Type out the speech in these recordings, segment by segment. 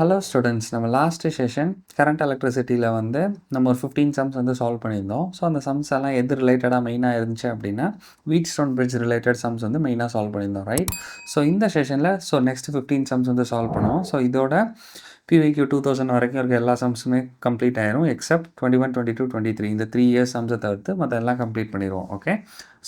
Hello students, நம்ம last session current எலக்ட்ரிசிட்டியில் வந்து நம்ம ஒரு 15 சம்ஸ் வந்து சால்வ் பண்ணியிருந்தோம். ஸோ அந்த சம்ஸ் எல்லாம் எது ரிலேட்டடாக மெயினாக இருந்துச்சு அப்படின்னா வீட் ஸ்டோன் பிரிட்ஜ் ரிலேட்டட் சம்ஸ் வந்து மெயினாக சால்வ் பண்ணியிருந்தோம், ரைட்? ஸோ இந்த செஷனில் நெக்ஸ்ட் 15 சம்ஸ் வந்து சால்வ் பண்ணுவோம். ஸோ இதோட PYQ 2000 வரைக்கும் இருக்க எல்லா சம்ஸுமே கம்ப்ளீட் ஆயிரும் எக்ஸப்ட் 21, 22, 23 இந்த 3 இயர்ஸ் சம்ஸை தவிர்த்து மற்ற எல்லாம் கம்ப்ளீட் பண்ணிடுவோம். ஓகே,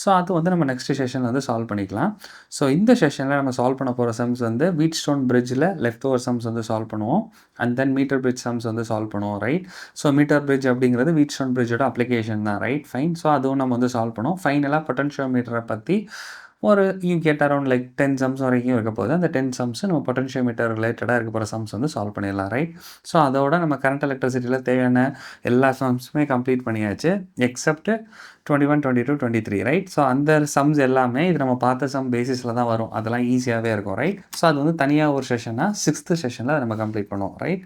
ஸோ அது வந்து நம்ம நெக்ஸ்ட் செஷனில் வந்து சால்வ் பண்ணிக்கலாம். ஸோ இந்த செஷனில் நம்ம சால்வ் பண்ண போகிற சம்ஸ் வந்து வீட் ஸ்டோன் பிரிட்ஜில் லெஃப்ட் ஓவர் சம்ஸ் வந்து சால்வ் பண்ணுவோம். And then metre bridge sums வந்து சால்வ் பண்ணுவோம், ரைட்? ஸோ மீட்டர் பிரிட்ஜ் அப்படிங்கிறது வீட் ஸ்டோன் பிரிட்ஜோட அப்ளிகேஷன் தான், ரைட்? ஃபைன். ஸோ அதுவும் நம்ம வந்து சால்வ் பண்ணுவோம். ஃபைனலாக பொட்டன்ஷியோமீட்டரை பற்றி ஒரு you get around like 10 sums வரைக்கும் இருக்க போகுது. அந்த 10 சம்ஸ் நம்ம பொட்டன்ஷியோமீட்டர் ரிலேட்டடாக இருக்க போகிற சம்ஸ் வந்து சால்வ் பண்ணிடலாம், ரைட்? ஸோ அதோட நம்ம கரண்ட் எலக்ட்ரிசிட்டியில் தேவையான எல்லா சம்ஸுமே கம்ப்ளீட் பண்ணியாச்சு எக்ஸப்ட் 21, 22, 23, ரைட்? ஸோ அந்த சம்ஸ் எல்லாமே இது நம்ம பார்த்த சம் பேசிஸில் தான் வரும். அதெல்லாம் ஈஸியாகவே இருக்கும், ரைட்? ஸோ அது வந்து தனியாக ஒரு செஷனாக 6th செஷனில் நம்ம கம்ப்ளீட் பண்ணுவோம், ரைட்?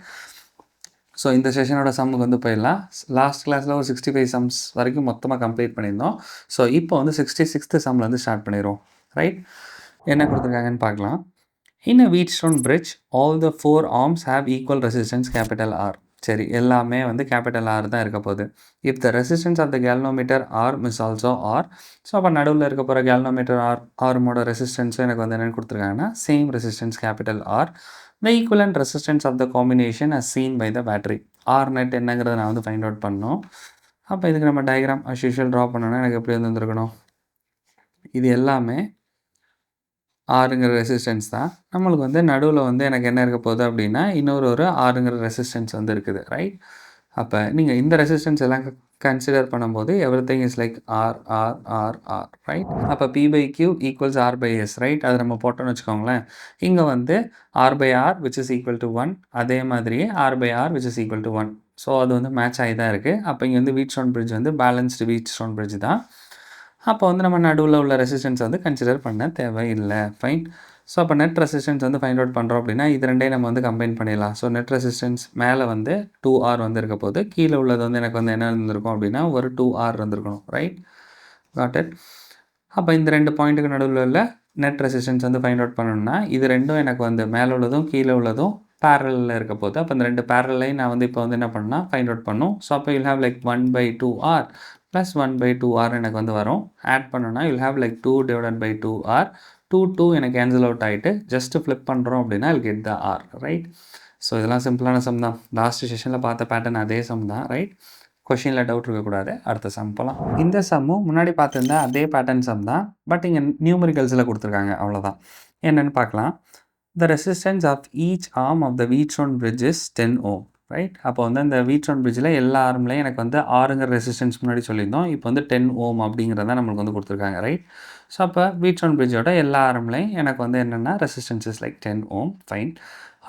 ஸோ இந்த செஷனோட சம்முக்கு வந்து போயிடலாம். லாஸ்ட் கிளாஸில் ஒரு 65 சம்ஸ் வரைக்கும் மொத்தமாக கம்ப்ளீட் பண்ணியிருந்தோம். ஸோ இப்போ வந்து 66th சம்மில் வந்து ஸ்டார்ட் பண்ணிடுவோம், ரைட்? என்ன கொடுத்துருக்காங்கன்னு பார்க்கலாம். In a wheatstone bridge, all the 4 arms have equal resistance capital R. சரி, எல்லாமே வந்து கேபிட்டல் R தான் இருக்க போகுது. If the resistance of the galvanometer arm is also R, so அப்போ நடுவில் இருக்க போகிற galvanometer ஆர்மோட ரெசிஸ்டன்ஸும் எனக்கு வந்து என்னென்னு கொடுத்துருக்காங்கன்னா same resistance capital R. The equivalent resistance of the combination as seen by the battery. R net என்னங்கிறத நான் வந்து ஃபைண்ட் அவுட் பண்ணணும். அப்போ இதுக்கு நம்ம டயக்ராம் as usual ட்ரா பண்ணோன்னா எனக்கு எப்படி வந்துருக்கணும்? இது எல்லாமே ஆறுங்கிற ரெசிஸ்டன்ஸ் தான். நம்மளுக்கு வந்து நடுவில் வந்து எனக்கு என்ன இருக்க போகுது அப்படின்னா இன்னொரு ஆறுங்கிற ரெசிஸ்டன்ஸ் வந்து இருக்குது, ரைட்? அப்போ நீங்கள் இந்த ரெசிஸ்டன்ஸ் எல்லாம் கன்சிடர் பண்ணும்போது everything is like R R R R, right? அப்போ P/Q ஈக்குவல்ஸ் R/S, ரைட்? அதை நம்ம போட்டோன்னு வச்சுக்கோங்களேன். இங்கே வந்து R/R which is equal to 1, அதே மாதிரியே R/R which is equal to 1. So அது வந்து மேட்ச் ஆகி தான் இருக்குது. அப்போ இங்கே வந்து வீட் ஸ்டோன் பிரிட்ஜ் வந்து பேலன்ஸ்டு வீட் ஸ்டோன் பிரிட்ஜ் தான். அப்போ வந்து நம்ம நடுவில் உள்ள ரெசிஸ்டன்ஸ் வந்து கன்சிடர் பண்ண தேவையில்லை, ஃபைன். ஸோ அப்போ நெட் ரெசிஸ்டன்ஸ் வந்து ஃபைண்ட் அவுட் பண்ணுறோம் அப்படின்னா இது ரெண்டையும் நம்ம வந்து கம்பைன் பண்ணிடலாம். ஸோ நெட் ரெசிஸ்டன்ஸ் மேலே வந்து 2R வந்து இருக்க போது, கீழே உள்ளது வந்து எனக்கு வந்து என்ன இருந்திருக்கும் அப்படின்னா ஒரு 2R இருந்திருக்கணும், ரைட்? Got it. அப்போ இந்த ரெண்டு பாயிண்ட்டுக்கு நடுவில் உள்ள நெட் ரெசிஸ்டன்ஸ் வந்து ஃபைண்ட் அவுட் பண்ணணும்னா இது ரெண்டும் எனக்கு வந்து மேலே உள்ளதும் கீழே உள்ளதும் பேரலில் இருக்க போது. அப்போ இந்த ரெண்டு பேரலையும் நான் வந்து இப்போ வந்து என்ன பண்ணால் ஃபைண்ட் அவுட் பண்ணும். ஸோ அப்போ you'll have like 1/2R plus 1/2R எனக்கு வந்து வரும். ஆட் பண்ணோன்னா யூல் ஹேவ் லைக் 2/2R. 2 எனக்கு கேன்சல் அவுட் ஆகிட்டு ஜஸ்ட்டு ஃப்ளிப் பண்ணுறோம் அப்படின்னா I'll get the R, right? So இதெல்லாம் சிம்பிளான சம் தான். லாஸ்ட் செஷனில் பார்த்த பேட்டர்ன் அதே சம் தான், ரைட்? கொஷினில் டவுட் இருக்கக்கூடாது. அடுத்த சம் போகலாம். இந்த சம்மும் முன்னாடி பார்த்துருந்தா அதே பேட்டர்ன் சம் தான், பட் இங்கே நியூமரிக்கல்ஸில் கொடுத்துருக்காங்க, அவ்வளோதான். என்னென்னு பார்க்கலாம். The resistance of each arm of the wheatstone bridge is 10 ohm, right? அப்போ வந்து அந்த வீட்ஸ்டோன் பிரிட்ஜில் எல்லா ஆர்ம்லையும் எனக்கு வந்து ஆறுங்கிற ரெசிஸ்டன்ஸ் முன்னாடி சொல்லியிருந்தோம். இப்போ வந்து 10 ஓம் அப்படிங்கிறத நம்மளுக்கு வந்து கொடுத்துருக்காங்க, ரைட்? ஸோ அப்போ வீட்ஸ்டோன் பிரிட்ஜோட எல்லா ஆர்ம்லையும் எனக்கு வந்து என்னென்னா resistance is like 10 ohm, fine.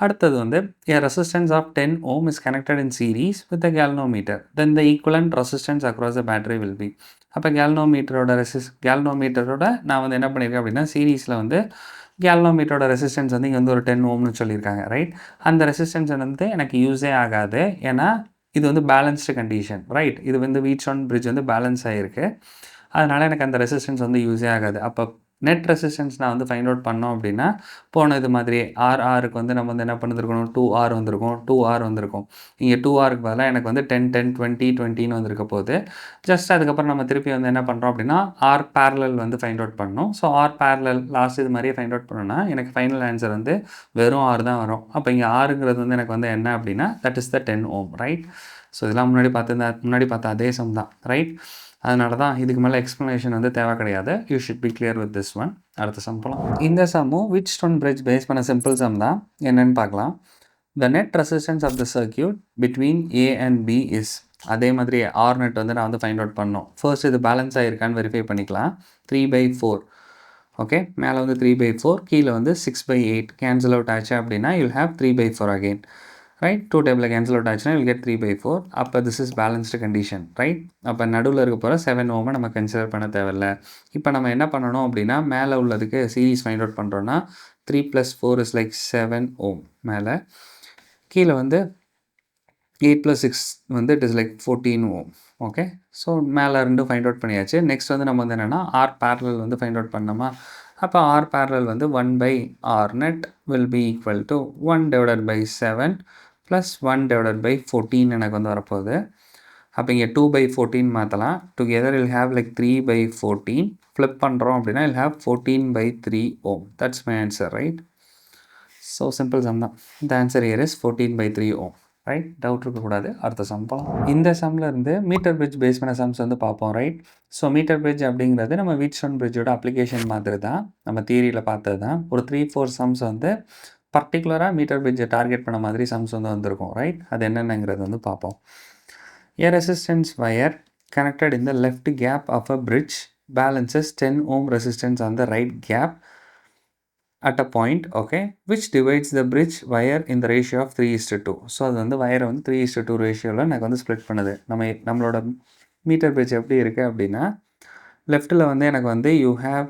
அடுத்தது வந்து a resistance of 10 ohm is connected in series with a galvanometer. Then the equivalent resistance across the battery will be. அப்போ கேல்வனோமீட்டரோட நான் வந்து என்ன பண்ணியிருக்கேன் அப்படின்னா சீரீஸில் வந்து கேல்வனோமீட்டரோட ரெசிஸ்டன்ஸ் வந்து இங்கே வந்து ஒரு 10 ஓம்னு சொல்லியிருக்காங்க, ரைட்? அந்த ரெசிஸ்டன்ஸ் வந்து எனக்கு யூஸே ஆகாது, ஏன்னா இது வந்து பேலன்ஸ்டு கண்டிஷன், ரைட்? இது வந்து வீட்ஸ்டோன் பிரிட்ஜ் வந்து பேலன்ஸ் ஆகிருக்கு, அதனால் எனக்கு அந்த ரெசிஸ்டன்ஸ் வந்து யூஸே ஆகாது. அப்போ நெட் ரெசிஸ்டன்ஸ் நான் வந்து ஃபைண்ட் அவுட் பண்ணோம் அப்படின்னா போன இது மாதிரியே ஆர்ஆருக்கு வந்து நம்ம வந்து என்ன பண்ணிருக்கணும், 2R வந்திருக்கும், 2R வந்திருக்கும். இங்கே 2Rக்கு பதிலாக எனக்கு வந்து 10, 10, 20, 20ன்னு வந்திருக்க போது. ஜஸ்ட் அதுக்கப்புறம் நம்ம திருப்பி வந்து என்ன பண்ணுறோம் அப்படின்னா R பேரலல் வந்து ஃபைண்ட் அவுட் பண்ணணும். ஸோ R பேரலல் லாஸ்ட் இது மாதிரியே ஃபைண்ட் அவுட் பண்ணோன்னா எனக்கு ஃபைனல் ஆன்சர் வந்து வெறும் R தான் வரும். அப்போ இங்கே ஆறுங்கிறது வந்து எனக்கு வந்து என்ன அப்படின்னா that is the 10 ohm, right? So இதெல்லாம் முன்னாடி பார்த்த அதே சம் தான், ரைட்? அதனால தான் இதுக்கு மேலே எக்ஸ்ப்ளனேஷன் வந்து தேவை கிடையாது. You should be clear with this one. அடுத்த சம் போகலாம். இந்த சம்மும் வீட்ஸ்டோன் பிரிட்ஜ் பேஸ் பண்ண சிம்பிள் சம் தான். என்னென்னு பார்க்கலாம். The net resistance of the circuit between A and B is, அதே மாதிரி ஆர் நெட் வந்து நான் வந்து ஃபைண்ட் அவுட் பண்ணணும். ஃபர்ஸ்ட் இது பேலன்ஸ் ஆகிருக்கான்னு வெரிஃபை பண்ணிக்கலாம். 3/4, ஓகே? மேலே வந்து 3/4, கீழே வந்து 6/8 கேன்சல் அவுட் ஆச்சு அப்படின்னா யூல் ஹேவ் 3/4 அகெயின், ரைட்? 2 டேபிளில் கேன்சல் அவுட் ஆச்சுன்னா வில் கெட் 3/4. அப்போ this is balanced condition, right? அப்போ நடுவில் இருக்க போகிற 7 ஓமை நம்ம கன்சிடர் பண்ண தேவையில்லை. இப்போ நம்ம என்ன பண்ணணும் அப்படின்னா மேலே உள்ளதுக்கு சீரீஸ் ஃபைண்ட் அவுட் பண்ணுறோன்னா 3 + 4 இஸ் லைக் 7 ஓம் மேலே, கீழே வந்து 8 + 6 வந்து it is like 14 ohm, okay? So மேலே ரெண்டும் ஃபைண்ட் அவுட் பண்ணியாச்சு. நெக்ஸ்ட் வந்து நம்ம வந்து என்னென்னா ஆர் பேரலல் வந்து ஃபைண்ட் அவுட் பண்ணோமா, அப்போ ஆர் பேரலல் வந்து 1 by R net will be equal to 1 divided by 7 plus 1 divided by 14 எனக்கு வந்து வரப்போகுது. அப்போ இங்கே 2 பை 14 மாற்றலாம். Together I'll have like 3 by 14. Flip பண்ணுறோம் அப்படின்னா I'll have 14 by 3 ohm. That's my answer, right? So simple sum தான். The answer here is 14 by 3 ohm. Right, doubt இருக்கக்கூடாது. அடுத்த சம் போகலாம். இந்த சம்மில் இருந்து மீட்டர் பிரிட்ஜ் பேஸ் பண்ண சம்ஸ் வந்து பார்ப்போம். ரைட், ஸோ மீட்டர் பிரிட்ஜ் அப்படிங்கிறது நம்ம வீட்ஸ்டோன் பிரிட்ஜோட அப்ளிகேஷன் மாதிரி தான், நம்ம தியரியில் பார்த்தது தான். ஒரு 3-4 சம்ஸ் வந்து பர்டிகுலராக மீட்டர் பிரிட்ஜை டார்கெட் பண்ண மாதிரி சம்ஸ் வந்து வந்திருக்கும். ரைட், அது என்னென்னங்கிறது வந்து பார்ப்போம். A resistance wire connected in the left gap of a bridge balances 10 ohm resistance on the right gap at a point, okay, which divides the bridge wire in the ratio of 3:2. So அது வந்து வயரை வந்து 3:2 ரேஷியோவில் எனக்கு வந்து split பண்ணுது. நம்மளோட metre bridge எப்படி இருக்குது அப்படின்னா, லெஃப்ட்டில் வந்து எனக்கு வந்து யூ ஹேவ்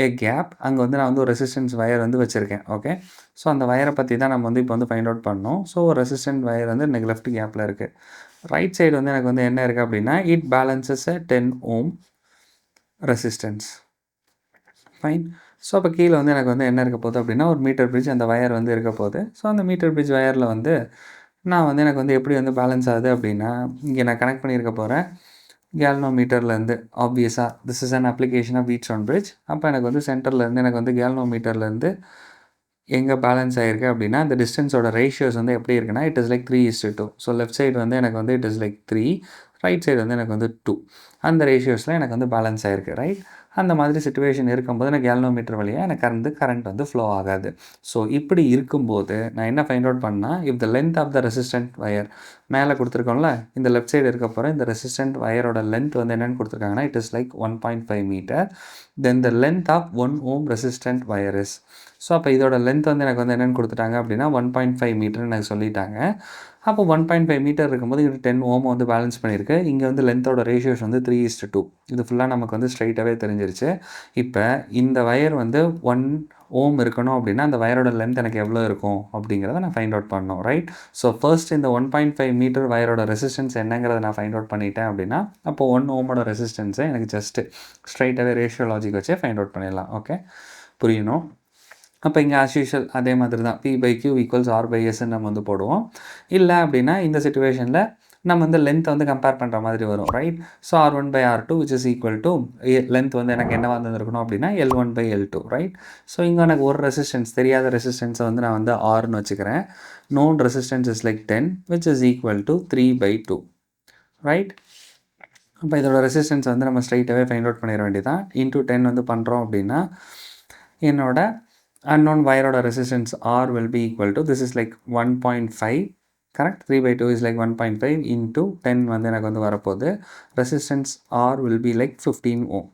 ஏ கேப், அங்கே வந்து நான் வந்து ஒரு ரெசிஸ்டன்ஸ் வயர் வந்து வச்சுருக்கேன். ஓகே, ஸோ அந்த வயரை பற்றி தான் நம்ம வந்து இப்போ வந்து ஃபைண்ட் அவுட் பண்ணோம். ஸோ ஒரு ரெசிஸ்டன்ட் வயர் வந்து எனக்கு லெஃப்ட் கேப்பில் இருக்குது. ரைட் சைடு வந்து எனக்கு வந்து என்ன இருக்குது அப்படின்னா, it balances a 10 ohm resistance. Fine. So அப்போ கீழே வந்து எனக்கு வந்து என்ன இருக்க போகுது அப்படின்னா, ஒரு மீட்டர் பிரிட்ஜ் அந்த வயர் வந்து இருக்க போகுது. ஸோ அந்த மீட்டர் பிரிட்ஜ் வயரில் வந்து நான் வந்து எனக்கு வந்து எப்படி வந்து பேலன்ஸ் ஆகுது அப்படின்னா, இங்கே நான் கனெக்ட் பண்ணியிருக்க போகிறேன் கேல்னோமீட்டர்லேருந்து. ஆப்வியஸாக this is an application of Wheatstone bridge. அப்போ எனக்கு வந்து சென்டர்லேருந்து எனக்கு வந்து கேல்னோமீட்டர்லேருந்து எங்கே பேலன்ஸ் ஆகிருக்கு அப்படின்னா, அந்த டிஸ்டன்ஸோட ரேஷியோஸ் வந்து எப்படி இருக்குன்னா, it is like 3:2. So left side வந்து எனக்கு வந்து it is like 3, right side வந்து எனக்கு வந்து 2. அந்த ரேஷியோஸில் எனக்கு வந்து பேலன்ஸ் ஆகிருக்கு. ரைட், அந்த மாதிரி சிச்சுவேஷன் இருக்கும்போது எனக்கு கேல்னோமீட்டர் வழியாக எனக்கு கரண்ட் வந்து ஃப்ளோ ஆகாது. ஸோ இப்படி இருக்கும்போது நான் என்ன ஃபைண்ட் அவுட் பண்ணால், if the length of the resistant wire மேலே கொடுத்துருக்கோம்ல, இந்த லெஃப்ட் சைடு இருக்க போகிற இந்த ரெசிஸ்டன்ட் வயரோட லென்த் வந்து என்னென்னு கொடுத்துருக்காங்கன்னா, it is like 1.5 metre. Then the length of 1 ohm resistant wire is. So அப்போ இதோட லென்த் வந்து எனக்கு வந்து என்னென்னு கொடுத்துட்டாங்க அப்படின்னா 1.5 மீட்டர்னு எனக்கு சொல்லிட்டாங்க. அப்போ 1.5 மீட்டர் இருக்கும்போது இது 10 ohm வந்து பேலன்ஸ் பண்ணியிருக்கு. இங்கே வந்து லென்த்தோட ரேஷியோஸ் வந்து 3:2. இது ஃபுல்லாக நமக்கு வந்து ஸ்ட்ரைட்டாகவே தெரிஞ்சிருச்சு. இப்போ இந்த வயர் வந்து 1 ohm இருக்கணும் அப்படின்னா அந்த வயரோட லென்த் எனக்கு எவ்வளோ இருக்கும் அப்படிங்கிறத நான் ஃபைண்ட் அவுட் பண்ணணும். ரைட், ஸோ ஃபர்ஸ்ட் இந்த 1.5 மீட்டர் வயரோட ரெசிஸ்டன்ஸ் என்னங்கிறத நான் ஃபைண்ட் அவுட் பண்ணிட்டேன் அப்படின்னா, அப்போ 1 ohmோட ரெசிஸ்டன்ஸை எனக்கு ஜஸ்ட்டு ஸ்ட்ரைட்டாகவே ரேஷியோ லாஜிக் வச்சே ஃபைண்ட் அவுட் பண்ணிடலாம். ஓகே, புரியணும். அப்போ இங்கே ஆஸ் யூஷுவல் அதே மாதிரி தான் PYQ ஈக்குவல்ஸ் R/S நம்ம வந்து போடுவோம். இல்லை அப்படின்னா இந்த சிச்சுவேஷனில் நம்ம வந்து லென்த் வந்து கம்பேர் பண்ணுற மாதிரி வரும். Right, so R1/R2 which is equal to length வந்து எனக்கு என்ன வந்துருக்கணும் அப்படின்னா L1/L2. ரைட், ஸோ இங்கே எனக்கு ஒரு ரெசிஸ்டன்ஸ் தெரியாத ரெசிஸ்டன்ஸை வந்து நான் வந்து Rன்னு வச்சுக்கிறேன். Known resistance is like 10 which is equal to 3/2. Right, அப்போ இதோட ரெசிஸ்டன்ஸ் வந்து நம்ம ஸ்ட்ரைட்டாகவே ஃபைண்ட் அவுட் பண்ணிட வேண்டியதான். இன்டூ 10 வந்து பண்ணுறோம் அப்படின்னா என்னோட unknown வயரோட resistance R will be equal to, this is like 1.5, correct, 3/2 is like 1.5 into 10 வந்து எனக்கு வந்து வரப்போகுது. Resistance R will be like 15 ohm.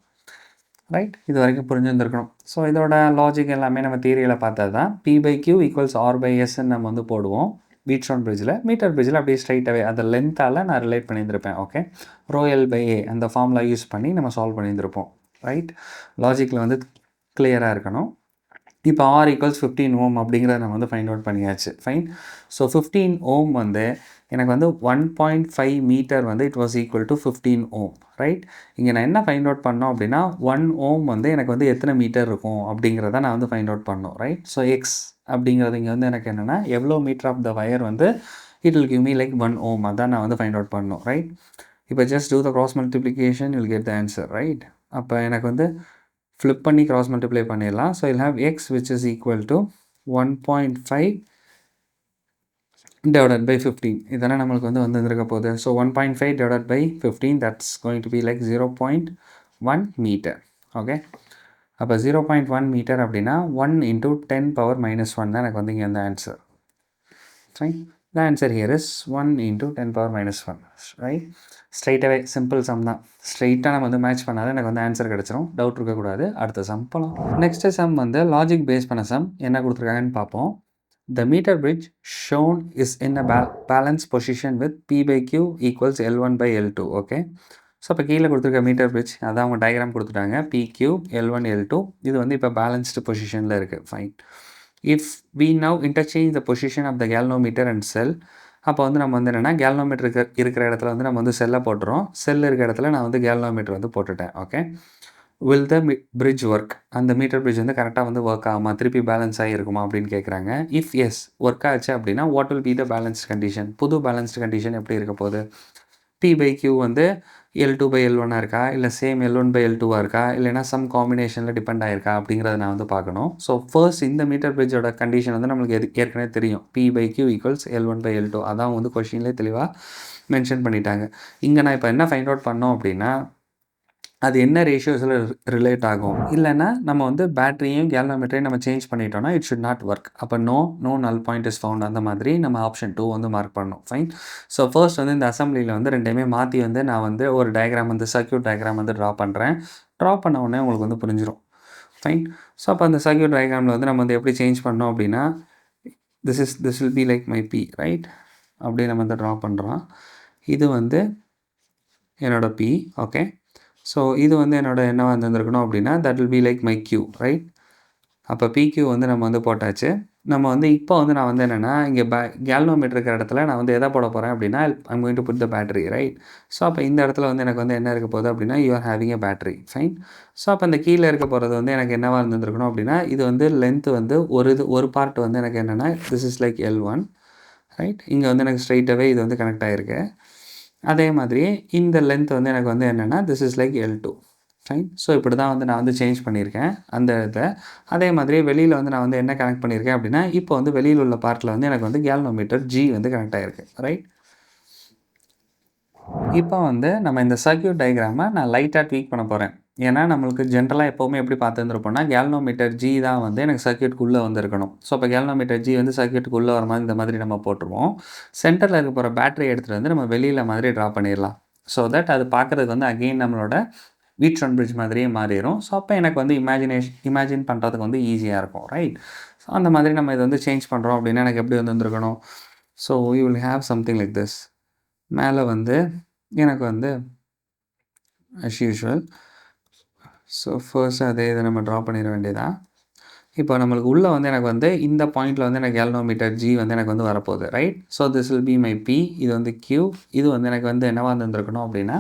Right, இது வரைக்கும் புரிஞ்சுருந்துருக்கணும். ஸோ இதோட லாஜிக் எல்லாமே நம்ம தியரியில் பார்த்தது தான். P/Q ஈக்குவல்ஸ் R/Sன்னு நம்ம வந்து போடுவோம் வீட்ஸ்டோன் பிரிட்ஜில். மீட்டர் பிரிட்ஜில் அப்படியே ஸ்ட்ரைட்டாகவே அந்த லென்த்தால் நான் ரிலேட் பண்ணியிருந்திருப்பேன். ஓகே, ρL/A அந்த ஃபார்முலா யூஸ் பண்ணி நம்ம சால்வ் பண்ணியிருந்திருப்போம். ரைட், லாஜிக்கில் வந்து கிளியராக இருக்கணும். இப்போ R ஈக்குவல்ஸ் 15 ohm அப்படிங்கிறத நம்ம வந்து ஃபைண்ட் அவுட் பண்ணியாச்சு. ஃபைன், ஸோ 15 ohm வந்து எனக்கு வந்து 1.5 மீட்டர் வந்து it was equal to 15 ohm. Right, இங்கே நான் என்ன ஃபைண்ட் அவுட் பண்ணோம் அப்படின்னா 1 ohm வந்து எனக்கு வந்து எத்தனை மீட்டர் இருக்கும் அப்படிங்கிறத நான் வந்து ஃபைண்ட் அவுட் பண்ணோம். ரைட், ஸோ X அப்படிங்கிறது இங்கே வந்து எனக்கு என்னென்னா எவ்வளோ மீட்டர் ஆஃப் த வயர் வந்து it will give me like 1 ohm. அதான் நான் வந்து ஃபைண்ட் அவுட் பண்ணோம். ரைட், இப்போ just do the cross multiplication you will get the answer. Right, அப்போ எனக்கு வந்து ஃப்ளிப் பண்ணி கிராஸ் மல்டிப்ளை பண்ணிடலாம். So I'll have X which is equal to 1.5 divided by 15. இதெல்லாம் நம்மளுக்கு வந்து வந்துருக்க போகுது. So 1.5 divided by 15 that's going to be like 0.1 metre. Okay, அப்போ 0.1 மீட்டர் அப்படின்னா 1 into 10 power minus 1 தான் எனக்கு வந்து இங்கே வந்து answer. Right, the answer here is 1 into 10 power minus 1. Right, ஸ்ட்ரைட்டாகவே சிம்பிள் சம் தான். ஸ்ட்ரைட்டாக நம்ம வந்து மேட்ச் பண்ணாலும் எனக்கு வந்து ஆன்சர் கிடச்சிரும். டவுட் இருக்கக்கூடாது. அடுத்த சம் போகலாம். நெக்ஸ்ட்டு சம் வந்து லாஜிக் பேஸ் பண்ண சம். என்ன கொடுத்துருக்காங்கன்னு பார்ப்போம். The meter bridge shown is in a balance position with P/Q equals L1/L2. Okay, so இப்போ கீழே கொடுத்துருக்க மீட்டர் பிரிட்ஜ் அதான் அவங்க டயக்ராம் கொடுத்துட்டாங்க. PQ L1 L2 இது வந்து இப்போ பேலன்ஸ்டு பொசிஷனில் இருக்குது. Fine, if we now interchange the position of the galvanometer and cell, அப்போ வந்து நம்ம வந்து என்னென்னா கேல்னோமீட்டர் இருக்கிற இடத்துல வந்து நம்ம வந்து செல்லை போட்டுறோம். செல் இருக்கிற இடத்துல நான் வந்து கேல்னோமீட்டர் வந்து போட்டுட்டேன். Okay, will the bridge work, அந்த மீட்டர் பிரிட்ஜ் வந்து கரெக்டாக வந்து ஒர்க் ஆகுமா, திருப்பி பேலன்ஸ் ஆகிருக்குமா அப்படின்னு கேட்குறாங்க. இஃப் எஸ் ஒர்க் ஆச்சு அப்படின்னா what will be the balanced condition, புது பேலன்ஸ்டு கண்டிஷன் எப்படி இருக்க போகுது? P/Q வந்து L2/L1 இருக்கா, இல்லை சேம் L1/L2 இருக்கா, இல்லைனா சம் காம்பினேஷனில் டிபெண்ட் ஆயிருக்கா அப்படிங்கிறத நான் வந்து பார்க்கணும். ஸோ ஃபர்ஸ்ட் இந்த மீட்டர் பிரிட்ஜோட கண்டிஷன் வந்து நம்மளுக்கு ஏற்கனவே தெரியும். P/Q = L1/L2, அதான் வந்து கொஷின்லேயே தெளிவாக மென்ஷன் பண்ணிட்டாங்க. இங்கே நான் இப்போ என்ன ஃபைண்ட் அவுட் பண்ணோம் அப்படின்னா, அது என்ன ரேஷியோஸில் ரிலேட் ஆகும், இல்லைனா நம்ம வந்து பேட்டரியும் கேல்வனோமீட்டரையும் நம்ம சேஞ்ச் பண்ணிட்டோம்னா இட் ஷுட் நாட் ஒர்க். அப்போ நோ நல் பாயிண்ட் இஸ் ஃபவுண்ட், அந்த மாதிரி நம்ம ஆப்ஷன் 2 வந்து மார்க் பண்ணணும். ஃபைன். ஸோ ஃபர்ஸ்ட் வந்து இந்த அசம்பிளியில் வந்து ரெண்டையுமே மாற்றி வந்து நான் வந்து ஒரு டயக்ராம் வந்து சர்க்யூட் டயக்ராம் வந்து ட்ரா பண்ணுறேன். ட்ரா பண்ண உடனே உங்களுக்கு வந்து புரிஞ்சிடும். ஃபைன். ஸோ அப்போ அந்த சர்க்யூட் டயக்ராமில் வந்து நம்ம வந்து எப்படி சேஞ்ச் பண்ணோம் அப்படின்னா, this will be like my P, right? அப்படியே நம்ம வந்து ட்ரா பண்ணுறோம். இது வந்து என்னோட P, ஓகே. ஸோ இது வந்து என்னோட என்னவாக இருந்திருக்கணும் அப்படின்னா, that will be like my Q, right? அப்போ PQ வந்து நம்ம வந்து போட்டாச்சு. நம்ம வந்து இப்போ வந்து நான் வந்து என்னென்னா, இங்கே கேல்வனோமீட்டர் இருக்கிற இடத்துல நான் வந்து எதை போட போகிறேன் அப்படின்னா, I'm going to put the battery, right? So அப்போ இந்த இடத்துல வந்து எனக்கு வந்து என்ன இருக்க போகுது அப்படின்னா, you are having a battery. Fine. So அப்போ இந்த கீழே இருக்க போகிறது வந்து எனக்கு என்னவாக இருந்திருக்கணும் அப்படின்னா, இது வந்து லென்த்து வந்து ஒரு பார்ட் வந்து எனக்கு என்னென்னா, this is like L1, right? இங்கே வந்து எனக்கு ஸ்ட்ரைட்டாகவே இது வந்து கனெக்ட் ஆகிருக்கு. அதே மாதிரி இந்த லென்த் வந்து எனக்கு வந்து என்னென்னா, this is like L2. Fine. So இப்படி தான் வந்து நான் வந்து சேஞ்ச் பண்ணியிருக்கேன் அந்த இதை. அதே மாதிரி வெளியில் வந்து நான் வந்து என்ன கனெக்ட் பண்ணியிருக்கேன் அப்படின்னா, இப்போ வந்து வெளியில் உள்ள பார்ட்டில் வந்து எனக்கு வந்து கேல்வனோமீட்டர் G வந்து கனெக்ட் ஆகிருக்கு, ரைட்? இப்போ வந்து நம்ம இந்த சர்க்யூட் டயக்ராமை நான் லைட்டாக ட்வீக் பண்ண போகிறேன். ஏன்னா நம்மளுக்கு ஜென்ரலாக எப்போவுமே எப்படி பார்த்துருந்துருப்போம்னா, கேல்வனோமீட்டர் G தான் வந்து எனக்கு சர்க்யூட்குள்ளே வந்துருக்கணும். ஸோ அப்போ கேல்வனோமீட்டர் G வந்து சர்க்யூட்டுக்குள்ளே வர மாதிரி இந்த மாதிரி நம்ம போட்டுருவோம். சென்டரில் இருக்க போகிற பேட்டரி எடுத்துகிட்டு வந்து நம்ம வெளியில் மாதிரி ட்ரா பண்ணிடலாம். ஸோ தட் அது பார்க்குறதுக்கு வந்து அகெயின் நம்மளோட வீட்ஸ்டோன் பிரிட்ஜ் மாதிரியே மாறிடும். ஸோ அப்போ எனக்கு வந்து இமேஜின் பண்ணுறதுக்கு வந்து ஈஸியாக இருக்கும், ரைட்? ஸோ அந்த மாதிரி நம்ம இதை வந்து சேஞ்ச் பண்ணுறோம் அப்படின்னா எனக்கு எப்படி வந்துருக்கணும்? So you will have something like this. மேலே வந்து எனக்கு வந்து அஸ் யூஷுவல். ஸோ ஃபர்ஸ்ட் அதே இதை நம்ம ட்ரா பண்ணிட வேண்டியதான். இப்போ நம்மளுக்கு உள்ளே வந்து எனக்கு வந்து இந்த பாயிண்டில் வந்து எனக்கு கேல்வனோமீட்டர் G வந்து எனக்கு வந்து வரப்போகுது, right? So this will be my P, இது வந்து Q, இது வந்து எனக்கு வந்து என்னவாக இருந்திருக்கணும் அப்படின்னா,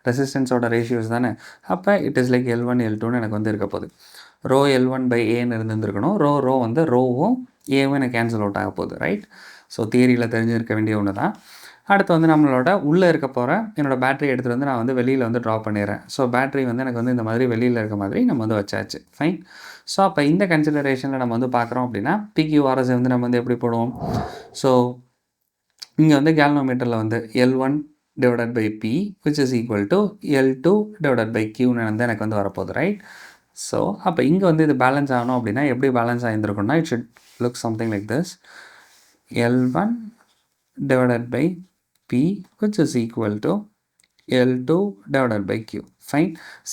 ரெசிஸ்டன்ஸோட ரேஷியோஸ் தானே. அப்போ இட் இஸ் லைக் L1 L2ன்னு எனக்கு வந்து இருக்க போகுது. ரோ L1/Aன்னு இருந்திருக்கணும். ரோ வந்து ரோவும் ஏவும் எனக்கு கேன்சல் அவுட் ஆக போகுது, ரைட்? ஸோ தியரியில் தெரிஞ்சிருக்க வேண்டிய ஒன்று தான். அடுத்து வந்து நம்மளோட உள்ளே இருக்க போகிற என்னோடய பேட்டரி எடுத்துகிட்டு வந்து நான் வந்து வெளியில் வந்து ட்ரா பண்ணிடுறேன். ஸோ பேட்டரி வந்து எனக்கு வந்து இந்த மாதிரி வெளியில் இருக்க மாதிரி நம்ம வந்து வச்சாச்சு. ஃபைன். ஸோ அப்போ இந்த கன்சிடரேஷனில் நம்ம வந்து பார்க்குறோம் அப்படின்னா, PQRS வந்து நம்ம வந்து எப்படி போடுவோம்? ஸோ இங்கே வந்து கேல்வனோமீட்டரில் வந்து L1/P which is equal to L2/Qன்னு வந்து எனக்கு வந்து வரப்போகுது, ரைட்? ஸோ அப்போ இங்கே வந்து இது பேலன்ஸ் ஆகணும் அப்படின்னா எப்படி பேலன்ஸ் ஆகியிருந்துருக்குன்னா, it should look something like this. L1/P which is equal to L2/Q. Fine.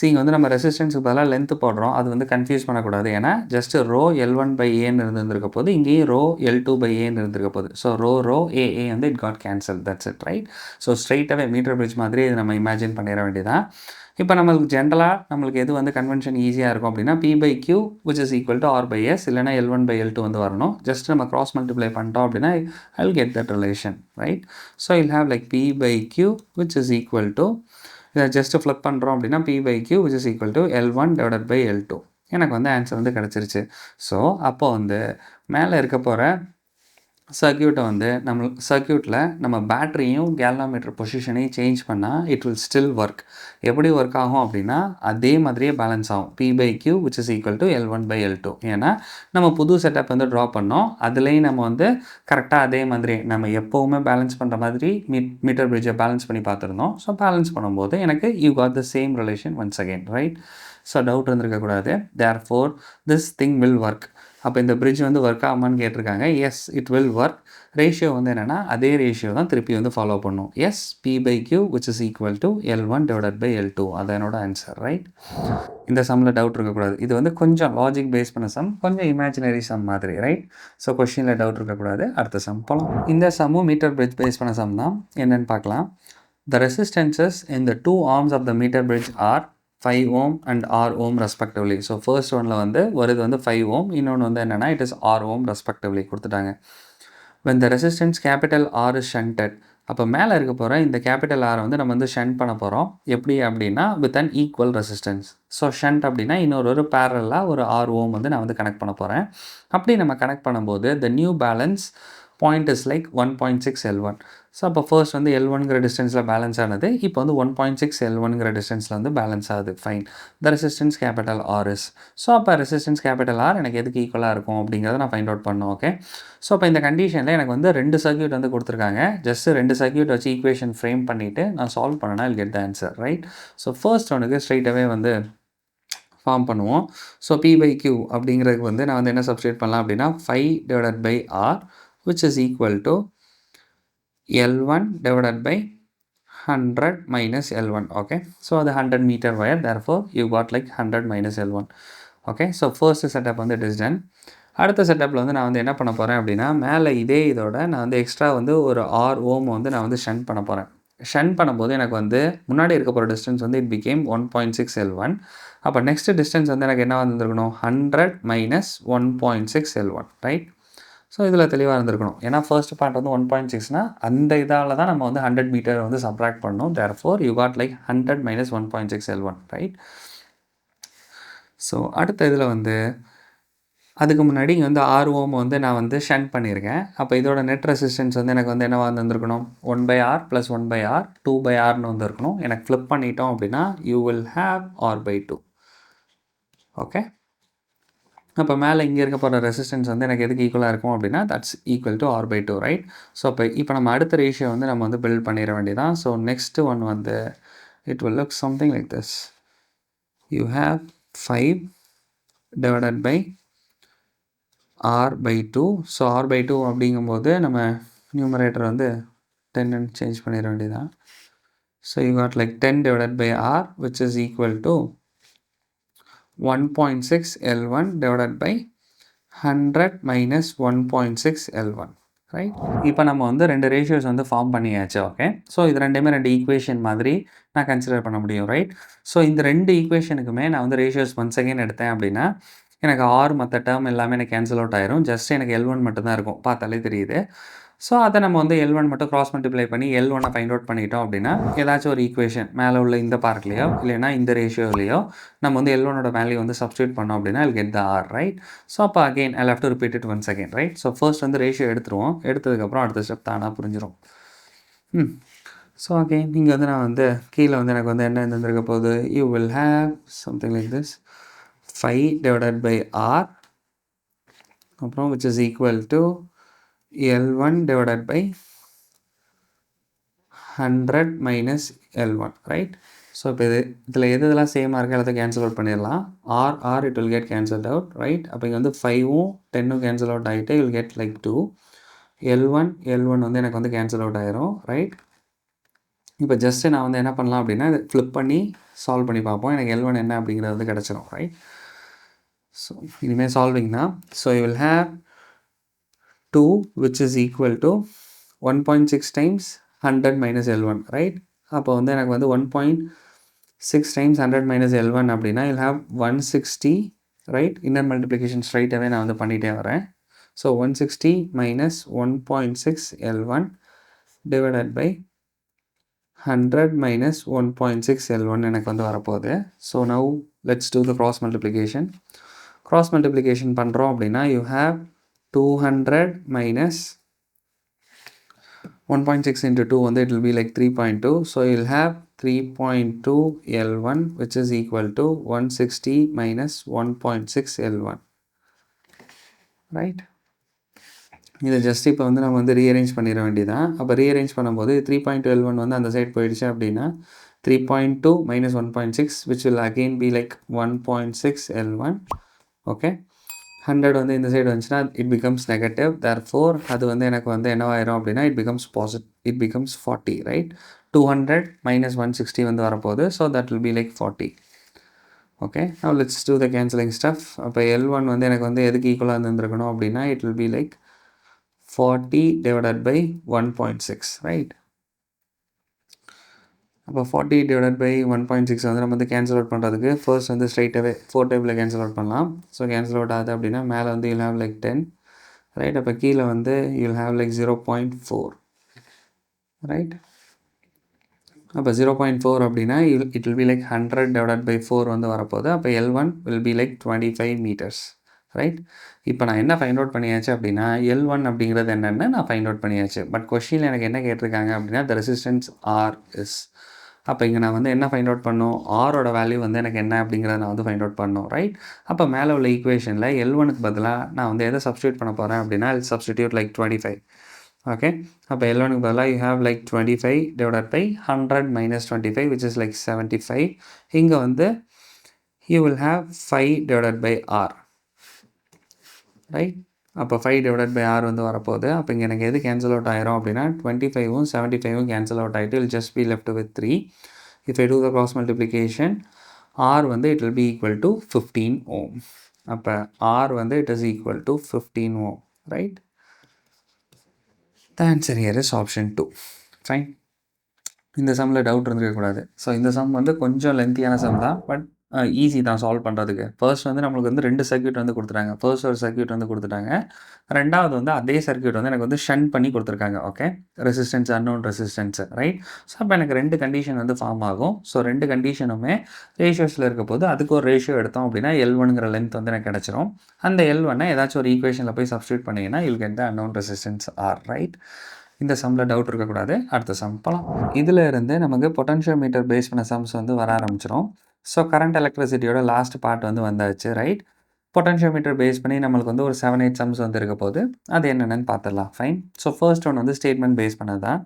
இங்கே வந்து நம்ம ரெசிஸ்டன்ஸுக்கு பதிலாக லென்த்து போடுறோம். அது வந்து கன்ஃபியூஸ் பண்ணக்கூடாது. ஏன்னா ஜஸ்ட் ரோ L1/Aன்னு இருந்திருக்க போது, இங்கேயும் ரோ L2/Aன்னு இருந்திருக்க போகுது. ஸோ ரோ ஏ வந்து it got cancel, that's it, right? So ஸ்ட்ரைட்டாகவே மீட்டர் பிரிட்ஜ் மாதிரி இது நம்ம இமேஜின் பண்ணிட வேண்டியதான். இப்போ நம்மளுக்கு ஜென்ரலாக நம்மளுக்கு எது வந்து கன்வென்ஷன் ஈஸியாக இருக்கும் அப்படின்னா, P/Q which is equal to R/S, இல்லைனா L1/L2 வந்து வரணும். ஜஸ்ட் நம்ம கிராஸ் மல்டிப்ளை பண்ணிட்டோம் அப்படின்னா I will get that relation, right? So I'll have like P/Q which is equal to, இதை ஜஸ்ட்டு ஃப்ளிப் பண்ணுறோம் அப்படின்னா P/Q which is equal to L1/L2. எனக்கு வந்து ஆன்சர் வந்து கிடச்சிருச்சு. ஸோ அப்போ வந்து மேலே இருக்க போகிற சர்க்யூட்டை வந்து சர்க்யூட்டில் நம்ம பேட்டரியும் கேல்வனோமீட்டர் பொசிஷனையும் சேஞ்ச் பண்ணால் இட் வில் ஸ்டில் ஒர்க். எப்படி ஒர்க் ஆகும் அப்படின்னா, அதே மாதிரியே பேலன்ஸ் ஆகும். P/Q which is equal to L1/L2. ஏன்னா நம்ம புது செட்டப் வந்து ட்ரா பண்ணோம். அதுலேயும் நம்ம வந்து கரெக்டாக அதே மாதிரி நம்ம எப்போவுமே பேலன்ஸ் பண்ணுற மாதிரி மீட்டர் பிரிட்ஜை பேலன்ஸ் பண்ணி பார்த்துருந்தோம். ஸோ பேலன்ஸ் பண்ணும்போது எனக்கு you got the same relation once again, right? So doubt இருந்திருக்கக்கூடாது. Therefore this thing will work. அப்போ இந்த பிரிட்ஜ் வந்து ஒர்க் ஆகுமான்னு கேட்டிருக்காங்க. Yes, it will work. Ratio வந்து என்னென்னா அதே ரேஷியோ தான் திருப்பி வந்து ஃபாலோ பண்ணும். Yes, P/Q which is equal to L1/L2. அது என்னோட ஆன்சர், ரைட்? இந்த சம்மில் டவுட் இருக்கக்கூடாது. இது வந்து கொஞ்சம் லாஜிக் பேஸ் பண்ண சம், கொஞ்சம் இமேஜினரி சம் மாதிரி, ரைட்? ஸோ கொஷினில் டவுட் இருக்கக்கூடாது. அடுத்த சம் போகலாம். இந்த சம்மும் மீட்டர் பிரிட்ஜ் பேஸ் பண்ண சம் தான். என்னென்னு பார்க்கலாம். The resistances in the two arms of the meter bridge are 5 ohm and R ohm respectively. So first ஒன்ல வந்து வருது வந்து 5 ohm, இன்னொன்று வந்து என்னென்னா it is R ohm respectively கொடுத்துட்டாங்க. When the resistance capital R is shunted, அப்போ மேலே இருக்க போகிற இந்த கேபிட்டல் ஆரை வந்து நம்ம வந்து ஷண்ட் பண்ண போகிறோம். எப்படி அப்படின்னா with an equal resistance. So shunt அப்படின்னா இன்னொரு பேரலாக ஒரு 6 ஓம் வந்து நான் வந்து கனெக்ட் பண்ண போகிறேன். அப்படி நம்ம கனெக்ட் பண்ணும்போது the new balance point is like 1.6 L1. So அப்போ ஃபர்ஸ்ட் வந்து L1ங்கிற டிஸ்டன்ஸில் பேலன்ஸ் ஆனது. இப்போ வந்து 1.6 L1ங்கிற டிஸ்டன்ஸில் வந்து பேலன்ஸ் ஆகுது. Fine. The resistance capital R is. So அப்போ ரெசிஸ்டன்ஸ் கேபிட்டல் ஆர் எனக்கு எதுக்கு ஈக்குவலாக இருக்கும் அப்படிங்கிறத நான் ஃபைண்ட் அவுட் பண்ணணும். ஓகே. ஸோ அப்போ இந்த கண்டிஷனில் எனக்கு வந்து 2 சர்க்யூட் வந்து கொடுத்துருக்காங்க. ஜஸ்ட் 2 சர்க்யூட் வச்சு ஈக்குவேஷன் ஃப்ரேம் பண்ணிவிட்டு நான் சால்வ் பண்ணனா I'll get the answer, right? So first ஒனுக்கு ஸ்ட்ரைட்டாகவே வந்து ஃபார்ம் பண்ணுவோம். ஸோ PYQ அப்படிங்கிறதுக்கு வந்து நான் வந்து என்ன சப்ஸ்டியூட் பண்ணலாம் அப்படின்னா 5/R which is equal to L1 divided by 100 minus L1. Okay, so the 100 meter wire, therefore you got like 100 minus L1. Okay, so first setup வந்து it is done. அடுத்த செட்டப்பில் வந்து நான் வந்து என்ன பண்ண போகிறேன் அப்படின்னா மேலே இதோட நான் வந்து எக்ஸ்ட்ரா வந்து ஒரு 6 ஓம் வந்து நான் வந்து ஷண்ட் பண்ண போகிறேன். ஷண்ட் பண்ணும்போது எனக்கு வந்து முன்னாடி இருக்க போகிற டிஸ்டன்ஸ் வந்து இட் பிகேம் 1.6 L1. அப்போ நெக்ஸ்ட் டிஸ்டன்ஸ் வந்து எனக்கு என்ன வந்துருக்கணும் 100 minus 1.6 L1, ரைட்? ஸோ இதில் தெளிவாக இருந்திருக்கணும். ஏன்னா ஃபர்ஸ்ட் பார்ட் வந்து 1.6னா அந்த இதால் தான் நம்ம வந்து 100 மீட்டர் வந்து சப்ராக்ட் பண்ணணும். Therefore you got like 100 minus 1.6 L1, right? So அடுத்த இதில் வந்து அதுக்கு முன்னாடி இங்கே வந்து 6 ஓம் வந்து நான் வந்து ஷண்ட் பண்ணியிருக்கேன். அப்போ இதோட நெட் ரெசிஸ்டன்ஸ் வந்து எனக்கு வந்து என்னவா வந்துருக்கணும் 1/R + 1/R 2/Rன்னு வந்துருக்கணும். எனக்கு ஃப்ளிப் பண்ணிட்டோம் அப்படின்னா you will have R/2. Okay. அப்போ மேலே இங்கே இருக்க போகிற ரெசிஸ்டன்ஸ் வந்து எனக்கு எதுக்கு ஈக்குவலாக இருக்கும் அப்படின்னா that's equal to R/2, right? So இப்போ நம்ம அடுத்த ரேஷியோ வந்து நம்ம வந்து பில்ட் பண்ணிட வேண்டியதான். ஸோ நெக்ஸ்ட் ஒன் வந்து it will look something like this. You have 5 divided by R/2. So R/2 அப்படிங்கும்போது நம்ம நியூமரேட்டர் வந்து 10 சேஞ்ச் பண்ணிட வேண்டியதான். So you got like 10 divided by R which is equal to 1.6 L1 divided by 100 minus 1.6 L1, right? இப்போ நம்ம வந்து 2 ratios வந்து form பண்ணியாச்சு. ஓகே. ஸோ இது ரெண்டுமே 2 ஈக்குவேஷன் மாதிரி நான் கன்சிடர் பண்ண முடியும், ரைட்? ஸோ இந்த 2 ஈக்குவேஷனுக்குமே நான் வந்து ரேஷியோஸ் ஒன்ஸ் அகைன் எடுத்தேன் அப்படின்னா எனக்கு ஆர் மற்ற டேர்ம் எல்லாமே எனக்கு கேன்சல் அவுட் ஆயிரும். ஜஸ்ட் எனக்கு L1 மட்டும் தான் இருக்கும். பார்த்தாலே தெரியுது. ஸோ அதை நம்ம வந்து L1 மட்டும் கிராஸ் மல்டிப்ளை பண்ணி L1 ஃபைண்ட் அவுட் பண்ணிட்டோம் அப்படின்னா ஏதாச்சும் ஒரு ஈக்குவேஷன் மேலே உள்ள இந்த பார்ட்லையோ இல்லைனா இந்த ரேஷியோலையோ நம்ம வந்து L1ஓட வேல்யூ வந்து சப்ஸ்டியூட் பண்ணோம் அப்படின்னா I'll get the R, right? So அப்போ again I'll have to repeat it once again, right? So first வந்து ரேஷியோ எடுத்துருவோம். எடுத்ததுக்கப்புறம் அடுத்த ஸ்டெப் தானாக புரிஞ்சிடும். ஸோ அகெயின் இங்கே வந்து நான் வந்து கீழே வந்து எனக்கு வந்து என்ன இருந்திருக்க போகுது you will have something like this 5 divided by R அப்புறம் which is equal to L1 divided by 100 minus L1, right? So இப்போ இதில் எதெல்லாம் சேமாக இருக்குது எல்லாத்தையும் கேன்சல் அவுட் பண்ணிடலாம். R it will get cancelled out, right? அப்போ இங்கே வந்து 5ம் 10ம் கேன்சல் அவுட் ஆகிட்டு வில் கெட் லைக் 2. L1 வந்து எனக்கு வந்து கேன்சல் அவுட் ஆயிரும், ரைட்? இப்போ ஜஸ்ட்டு நான் வந்து என்ன பண்ணலாம் அப்படின்னா இதை ஃப்ளிப் பண்ணி சால்வ் பண்ணி பார்ப்போம். எனக்கு L1 என்ன அப்படிங்கிறது வந்து கிடச்சிரும், ரைட்? ஸோ இனிமேல் சால்விங்னா so you will have 2 which is equal to 1.6 times 100 minus L1, right? அப்போ வந்து எனக்கு வந்து 1.6 times 100 minus L1 அப்படின்னா you'll have 160, right? Inner multiplication ஸ்ட்ரைட்டாகவே நான் வந்து பண்ணிகிட்டே வரேன். So 160 minus 1.6 L1 divided by 100 minus 1.6 L1 எனக்கு வந்து வரப்போகுது. So now let's do the cross multiplication. cross multiplication பண்ணுறோம் அப்படின்னா you have 200 minus 1.6 into 2 வந்து it will be like 3.2. So you'll have 3.2 L1 which is equal to 160 minus 1.6 L1, right? இதை just இப்போ வந்து நம்ம வந்து ரீஅரேஞ்ச் பண்ணிட வேண்டியதான். அப்போ ரீஅரேஞ்ச் பண்ணும்போது 3.2 L1 வந்து அந்த சைட் போயிடுச்சு அப்படின்னா 3.2 minus 1.6 which will again be like 1.6 L1. Okay. 100 வந்து இந்த சைடு வந்துச்சுன்னா இட் பிகம்ஸ் நெகட்டிவ். தேர்ஃபோர் அது வந்து எனக்கு வந்து என்னவாயிரும் அப்படின்னா இட் பிகம்ஸ் 40, ரைட்? 200 minus 160 வந்து வரப்போகுது. So that will be like 40. Okay. Now let's do the cancelling stuff. அப்போ L1 வந்து எனக்கு வந்து எதுக்கு ஈக்குவலாக இருந்திருக்கணும் அப்படின்னா it will be like 40 divided by 1.6, right? அப்போ 40 divided by 1.6 வந்து நம்ம வந்து கேன்சல் அவுட் பண்ணுறதுக்கு ஃபர்ஸ்ட் வந்து ஸ்ட்ரைட்டாகவே 4 டேபிளில் கேன்சல் அவுட் பண்ணலாம். ஸோ கேன்சல் அவுட் ஆகுது அப்படின்னா மேலே வந்து you'll have like 10, ரைட்? அப்போ கீழே வந்து you'll have like 0.4, ரைட். அப்போ 0.4 அப்படின்னா it will be like 100 divided by 4 வந்து வரப்போகுது. அப்போ L1 will be like 25 metres. Right. இப்போ நான் என்ன ஃபைண்ட் அவுட் பண்ணியாச்சு அப்படின்னா L1 அப்படிங்கிறது என்னென்னு நான் ஃபைண்ட் அவுட் பண்ணியாச்சு. பட் கொஸ்டினில் எனக்கு என்ன கேட்டிருக்காங்க அப்படின்னா த ரெசிஸ்டன்ஸ் ஆர் இஸ். அப்போ இங்கே நான் வந்து என்ன ஃபைண்ட் அவுட் பண்ணணும், ஆரோட வேல்யூ வந்து எனக்கு என்ன அப்படிங்கிறத நான் வந்து ஃபைண்ட் அவுட் பண்ணணும். ரைட். அப்போ மேலே உள்ள ஈக்குவேஷனில் L1க்கு பதிலாக நான் வந்து எதை சப்ஸ்டியூட் பண்ண போகிறேன் அப்படின்னா சப்ஸ்டிடியூட் லைக் 25. ஓகே. அப்போ L1க்கு பதிலாக you have like 25 divided by 100 minus 25 which is like 75. இங்கே வந்து you will have 5 divided by R. Right. அப்போ 5 டிவைடட் பை ஆர் வந்து வரப்போகுது. அப்போ இங்கே எனக்கு எது கேன்சல் அவுட் ஆயிரும் அப்படின்னா 25ம் 75ம் கேன்சல் அவுட் ஆகிட்டு I'll just be left with 3. If I do the cross multiplication R வந்து it will be equal to 15 ohm. அப்போ ஆர் வந்து it is equal to 15 ohm. Right. The answer here is option 2. Fine. இந்த சம்மில் doubt இருந்துருக்கக்கூடாது. So இந்த sum வந்து கொஞ்சம் லென்த்தியான சம் தான். பட் ஈஸி தான் சால்வ் பண்ணுறதுக்கு. ஃபர்ஸ்ட் வந்து நம்மளுக்கு வந்து 2 சர்க்யூட் வந்து கொடுத்துட்டாங்க. ஃபர்ஸ்ட் ஒரு சர்க்யூட் வந்து கொடுத்துட்டாங்க. ரெண்டாவது வந்து அதே சர்க்யூட் வந்து எனக்கு வந்து ஷண்ட் பண்ணி கொடுத்துருக்காங்க. Okay. Resistance unknown resistance. Right. So அப்போ எனக்கு 2 கண்டிஷன் வந்து ஃபார்ம் ஆகும். ஸோ 2 கண்டிஷனுமே ரேஷியோஸில் இருக்க போது அதுக்கு ஒரு ரேஷியோ எடுத்தோம் அப்படின்னா L1ங்கிற லென்த் வந்து எனக்கு கிடச்சிரும். அந்த L1 ஏதாச்சும் ஒரு ஈக்குவேஷனில் போய் சப்ஸ்டியூட் பண்ணிங்கன்னா you get the unknown resistance R. Right. இந்த சம்மில் டவுட் இருக்கக்கூடாது. அடுத்த சம் போகலாம். இதில் இருந்து நமக்கு பொட்டன்ஷியோமீட்டர் பேஸ் பண்ண சம்ஸ் வந்து வர ஆரம்பிச்சிடும். ஸோ கரண்ட் எலக்ட்ரிசிட்டியோட லாஸ்ட் பார்ட் வந்து வந்தாச்சு. ரைட். பொட்டன்ஷியோமீட்டர் பேஸ் பண்ணி நம்மளுக்கு வந்து ஒரு 7-8 சம்ஸ் வந்து இருக்க போது அது என்னென்னு பார்த்துடலாம். ஃபைன். ஸோ ஃபர்ஸ்ட் ஒன் வந்து ஸ்டேட்மெண்ட் பேஸ் பண்ணது தான்.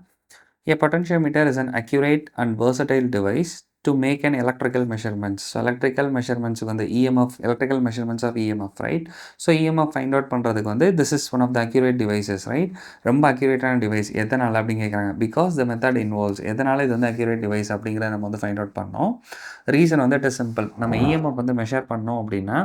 A potentiometer is an accurate and versatile device to make an electrical measurements. So electrical measurements வந்து EMF, electrical measurements of EMF, right? So EMF find out பண்ணுறதுக்கு வந்து this is one of the accurate devices, right? ரொம்ப accurateான device. எதனால் அப்படின்னு கேட்குறாங்க. Because the method involves. எதனால் இது வந்து accurate device அப்படிங்கிறத நம்ம வந்து find out பண்ணோம். ரீசன் வந்து it is simple. நம்ம EMF வந்து மெஷர் பண்ணோம் அப்படின்னா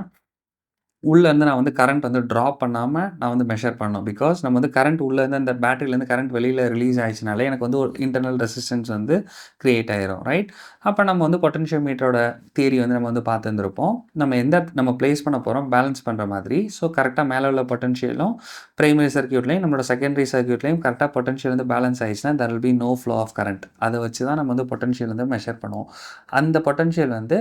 உள்ளேருந்து நான் வந்து கரண்ட் வந்து ட்ராப் பண்ணாமல் நான் வந்து மெஷர் பண்ணணும். பிகாஸ் நம்ம வந்து கரண்ட் உள்ளேருந்து அந்த பேட்டரியிலேருந்து கரண்ட் வெளியில் ரிலீஸ் ஆயிடுச்சுனாலே எனக்கு வந்து ஒரு இன்டர்னல் ரெசிஸ்டன்ஸ் வந்து க்ரியேட் ஆயிரும். ரைட். அப்போ நம்ம வந்து பொட்டன்ஷியோமீட்டரோட தியரி வந்து நம்ம வந்து பார்த்துருந்துருப்போம். நம்ம பிளேஸ் பண்ண போகிறோம் பேலன்ஸ் பண்ணுற மாதிரி. ஸோ கரெக்டாக மேலே உள்ள பொட்டன்ஷியலும் பிரைமரி சர்க்யூட்லையும் நம்மளோட செகண்டரி சர்க்யூட்லையும் கரெக்டாக பொட்டன்ஷியல் வந்து பேலன்ஸ் ஆயிடுச்சுன்னா there will be no flow of current. அதை வச்சு தான் நம்ம வந்து பொட்டன்ஷியல் வந்து மெஷர் பண்ணுவோம். அந்த பொட்டன்ஷியல் வந்து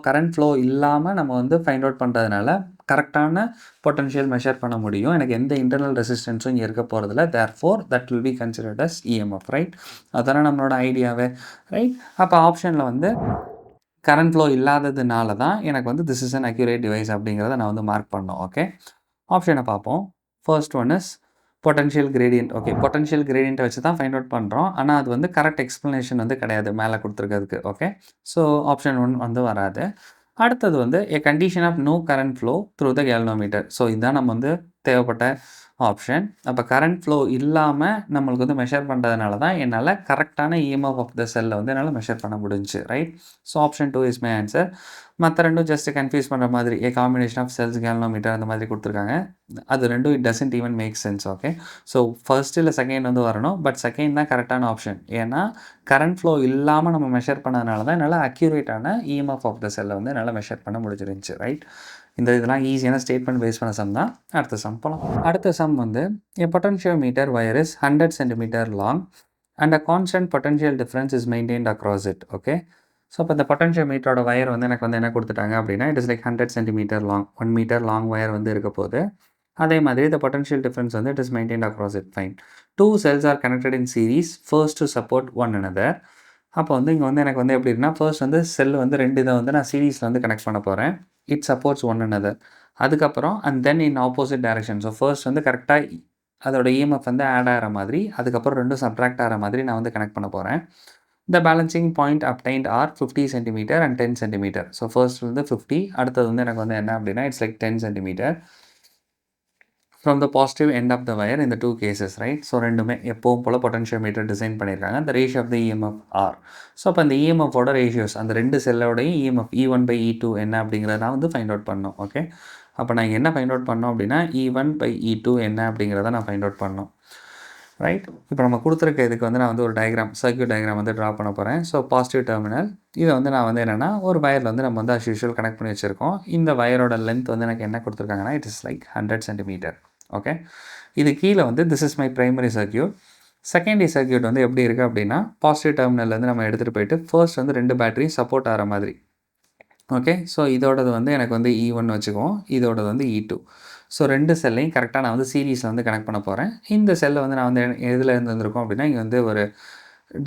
கரண்ட் ஃப்ளோ இல்லாமல் நம்ம வந்து ஃபைண்ட் அவுட் பண்ணுறதுனால கரெக்டான பொட்டன்ஷியல் மெஷர் பண்ண முடியும். எனக்கு எந்த இன்டர்னல் ரெசிஸ்டன்ஸும் இங்கே இருக்க போகிறதில்ல. Therefore that will be considered as EMF. Right. அதான நம்மளோட ஐடியாவே. ரைட். அப்போ ஆப்ஷனில் வந்து கரண்ட் ஃப்ளோ இல்லாததுனால தான் எனக்கு வந்து this is an accurate device அப்படிங்கிறத நான் வந்து மார்க் பண்ணோம். ஓகே. ஆப்ஷனை பார்ப்போம். First one is potential gradient. Okay. Potential கிரேடியன்ட்டை வச்சு தான் ஃபைண்ட் அவுட் பண்ணுறோம். ஆனால் அது வந்து கரெக்ட் எக்ஸ்ப்ளனேஷன் வந்து கிடையாது மேலே கொடுத்துருக்கிறதுக்கு. ஓகே. ஸோ ஆப்ஷன் 1 வந்து வராது. அடுத்தது வந்து a condition of no current flow through the galvanometer. So இதுதான் நம்ம வந்து தேவைப்பட்ட ஆப்ஷன். அப்போ கரண்ட் ஃப்ளோ இல்லாமல் நம்மளுக்கு வந்து மெஷர் பண்ணுறதுனால தான் என்னால் கரெக்டான EMF ஆஃப் த செல்லை வந்து என்னால் மெஷர் பண்ண முடிஞ்சுச்சு. Right. So option 2 is my answer. மற்ற ரெண்டும் ஜஸ்ட் கன்ஃபியூஸ் பண்ணுற மாதிரி a combination of cells galvanometer அந்த மாதிரி கொடுத்துருக்காங்க. அது ரெண்டும் it doesn't even make sense. Okay. So first இல்லை செகண்ட் வந்து வரணும். பட் செகண்ட் தான் கரெக்டான ஆப்ஷன். ஏன்னா கரண்ட் ஃப்ளோ இல்லாமல் நம்ம மெஷர் பண்ணதுனால தான் என்னால் அக்யூரேட்டான EMF ஆஃப் த செல்லை வந்து என்னால் மெஷர் பண்ண முடிஞ்சிருந்துச்சு. ரைட். இதெல்லாம் ஈஸியான ஸ்டேட்மெண்ட் பேஸ் பண்ண சம் தான். அடுத்த சம் போகலாம். அடுத்த சம் வந்து a potentiometer wire is 100 centimeter long and a constant potential difference is maintained across it. Okay. So இப்போ இந்த பொட்டன்ஷியோமீட்டரோட வயர் வந்து எனக்கு வந்து என்ன கொடுத்துட்டாங்க அப்படின்னா it is like 100 centimeter long, 1 metre long wire வந்து இருக்க போது. அதே மாதிரி இந்த பொட்டன்ஷியல் டிஃப்ரென்ஸ் வந்து it is maintained across it. Fine. 2 cells are connected in series first to support one another. அப்போ வந்து இங்கே வந்து எனக்கு வந்து எப்படின்னா ஃபர்ஸ்ட் வந்து செல் வந்து 2 இதை வந்து நான் சீரீஸில் வந்து கனெக்ட் பண்ண போகிறேன். It supports one another. அதுக்கப்புறம் and then in opposite direction. So first வந்து கரெக்டாக அதோட EMF வந்து ஆட் ஆகிற மாதிரி, அதுக்கப்புறம் ரெண்டும் சப்ட்ராக்ட் ஆகிற மாதிரி நான் வந்து கனெக்ட் பண்ண போகிறேன். The balancing point obtained are 50 cm and 10 cm. So first வந்து 50, அடுத்தது வந்து எனக்கு வந்து என்ன அப்படின்னா it's like 10 cm from the positive end of the wire in the two cases. Right. So ரெண்டுமே எப்பவும் போல் பொட்டன்ஷியோமீட்டர் டிசைன் பண்ணியிருக்காங்க. the ratio of the EMF R. So அப்போ அந்த EMFோட ரேஷியோஸ் அந்த ரெண்டு செல்லோடையும் EMF E1/E2 என்ன அப்படிங்கிறத நான் வந்து ஃபைண்ட் அவுட் பண்ணோம். ஓகே. அப்போ நான் என்ன ஃபைண்ட் அவுட் பண்ணோம் அப்படின்னா E1/E2 என்ன அப்படிங்கிறத நான் ஃபைண்ட் அவுட் பண்ணோம். ரைட். இப்போ நம்ம கொடுத்துருக்க இதுக்கு வந்து நான் வந்து ஒரு டயக்ராம், சர்க்யூட் டயக்ராம் வந்து ட்ரா பண்ண போகிறேன். ஸோ பாசிட்டிவ் டெர்மினல் இதை வந்து நான் வந்து என்னென்னா ஒரு வயரில் வந்து நம்ம வந்து அஸ் யூஷுவல் கனெக்ட் பண்ணி வச்சுருக்கோம். இந்த வயரோட லென்த் வந்து எனக்கு என்ன கொடுத்துருக்காங்கன்னா it is like 100 cm. Okay. இது கீழே வந்து this is my primary circuit. Secondary circuit வந்து எப்படி இருக்குது அப்படின்னா, பாசிட்டிவ் டெர்மினல்லேருந்து நம்ம எடுத்துகிட்டு போயிட்டு ஃபர்ஸ்ட் வந்து 2 பேட்டரியும் சப்போர்ட் ஆகிற மாதிரி. ஓகே. ஸோ இதோடது வந்து எனக்கு வந்து E1 வச்சுக்குவோம். இதோடது வந்து E2. ஸோ 2 செல்லையும் கரெக்ட்டா நான் வந்து சீரிஸ்ல வந்து கனெக்ட் பண்ண போறேன். இந்த செல்ல வந்து நான் வந்து எதுல இருந்து வந்திருக்கோம் அப்படின்னா, இங்க வந்து ஒரு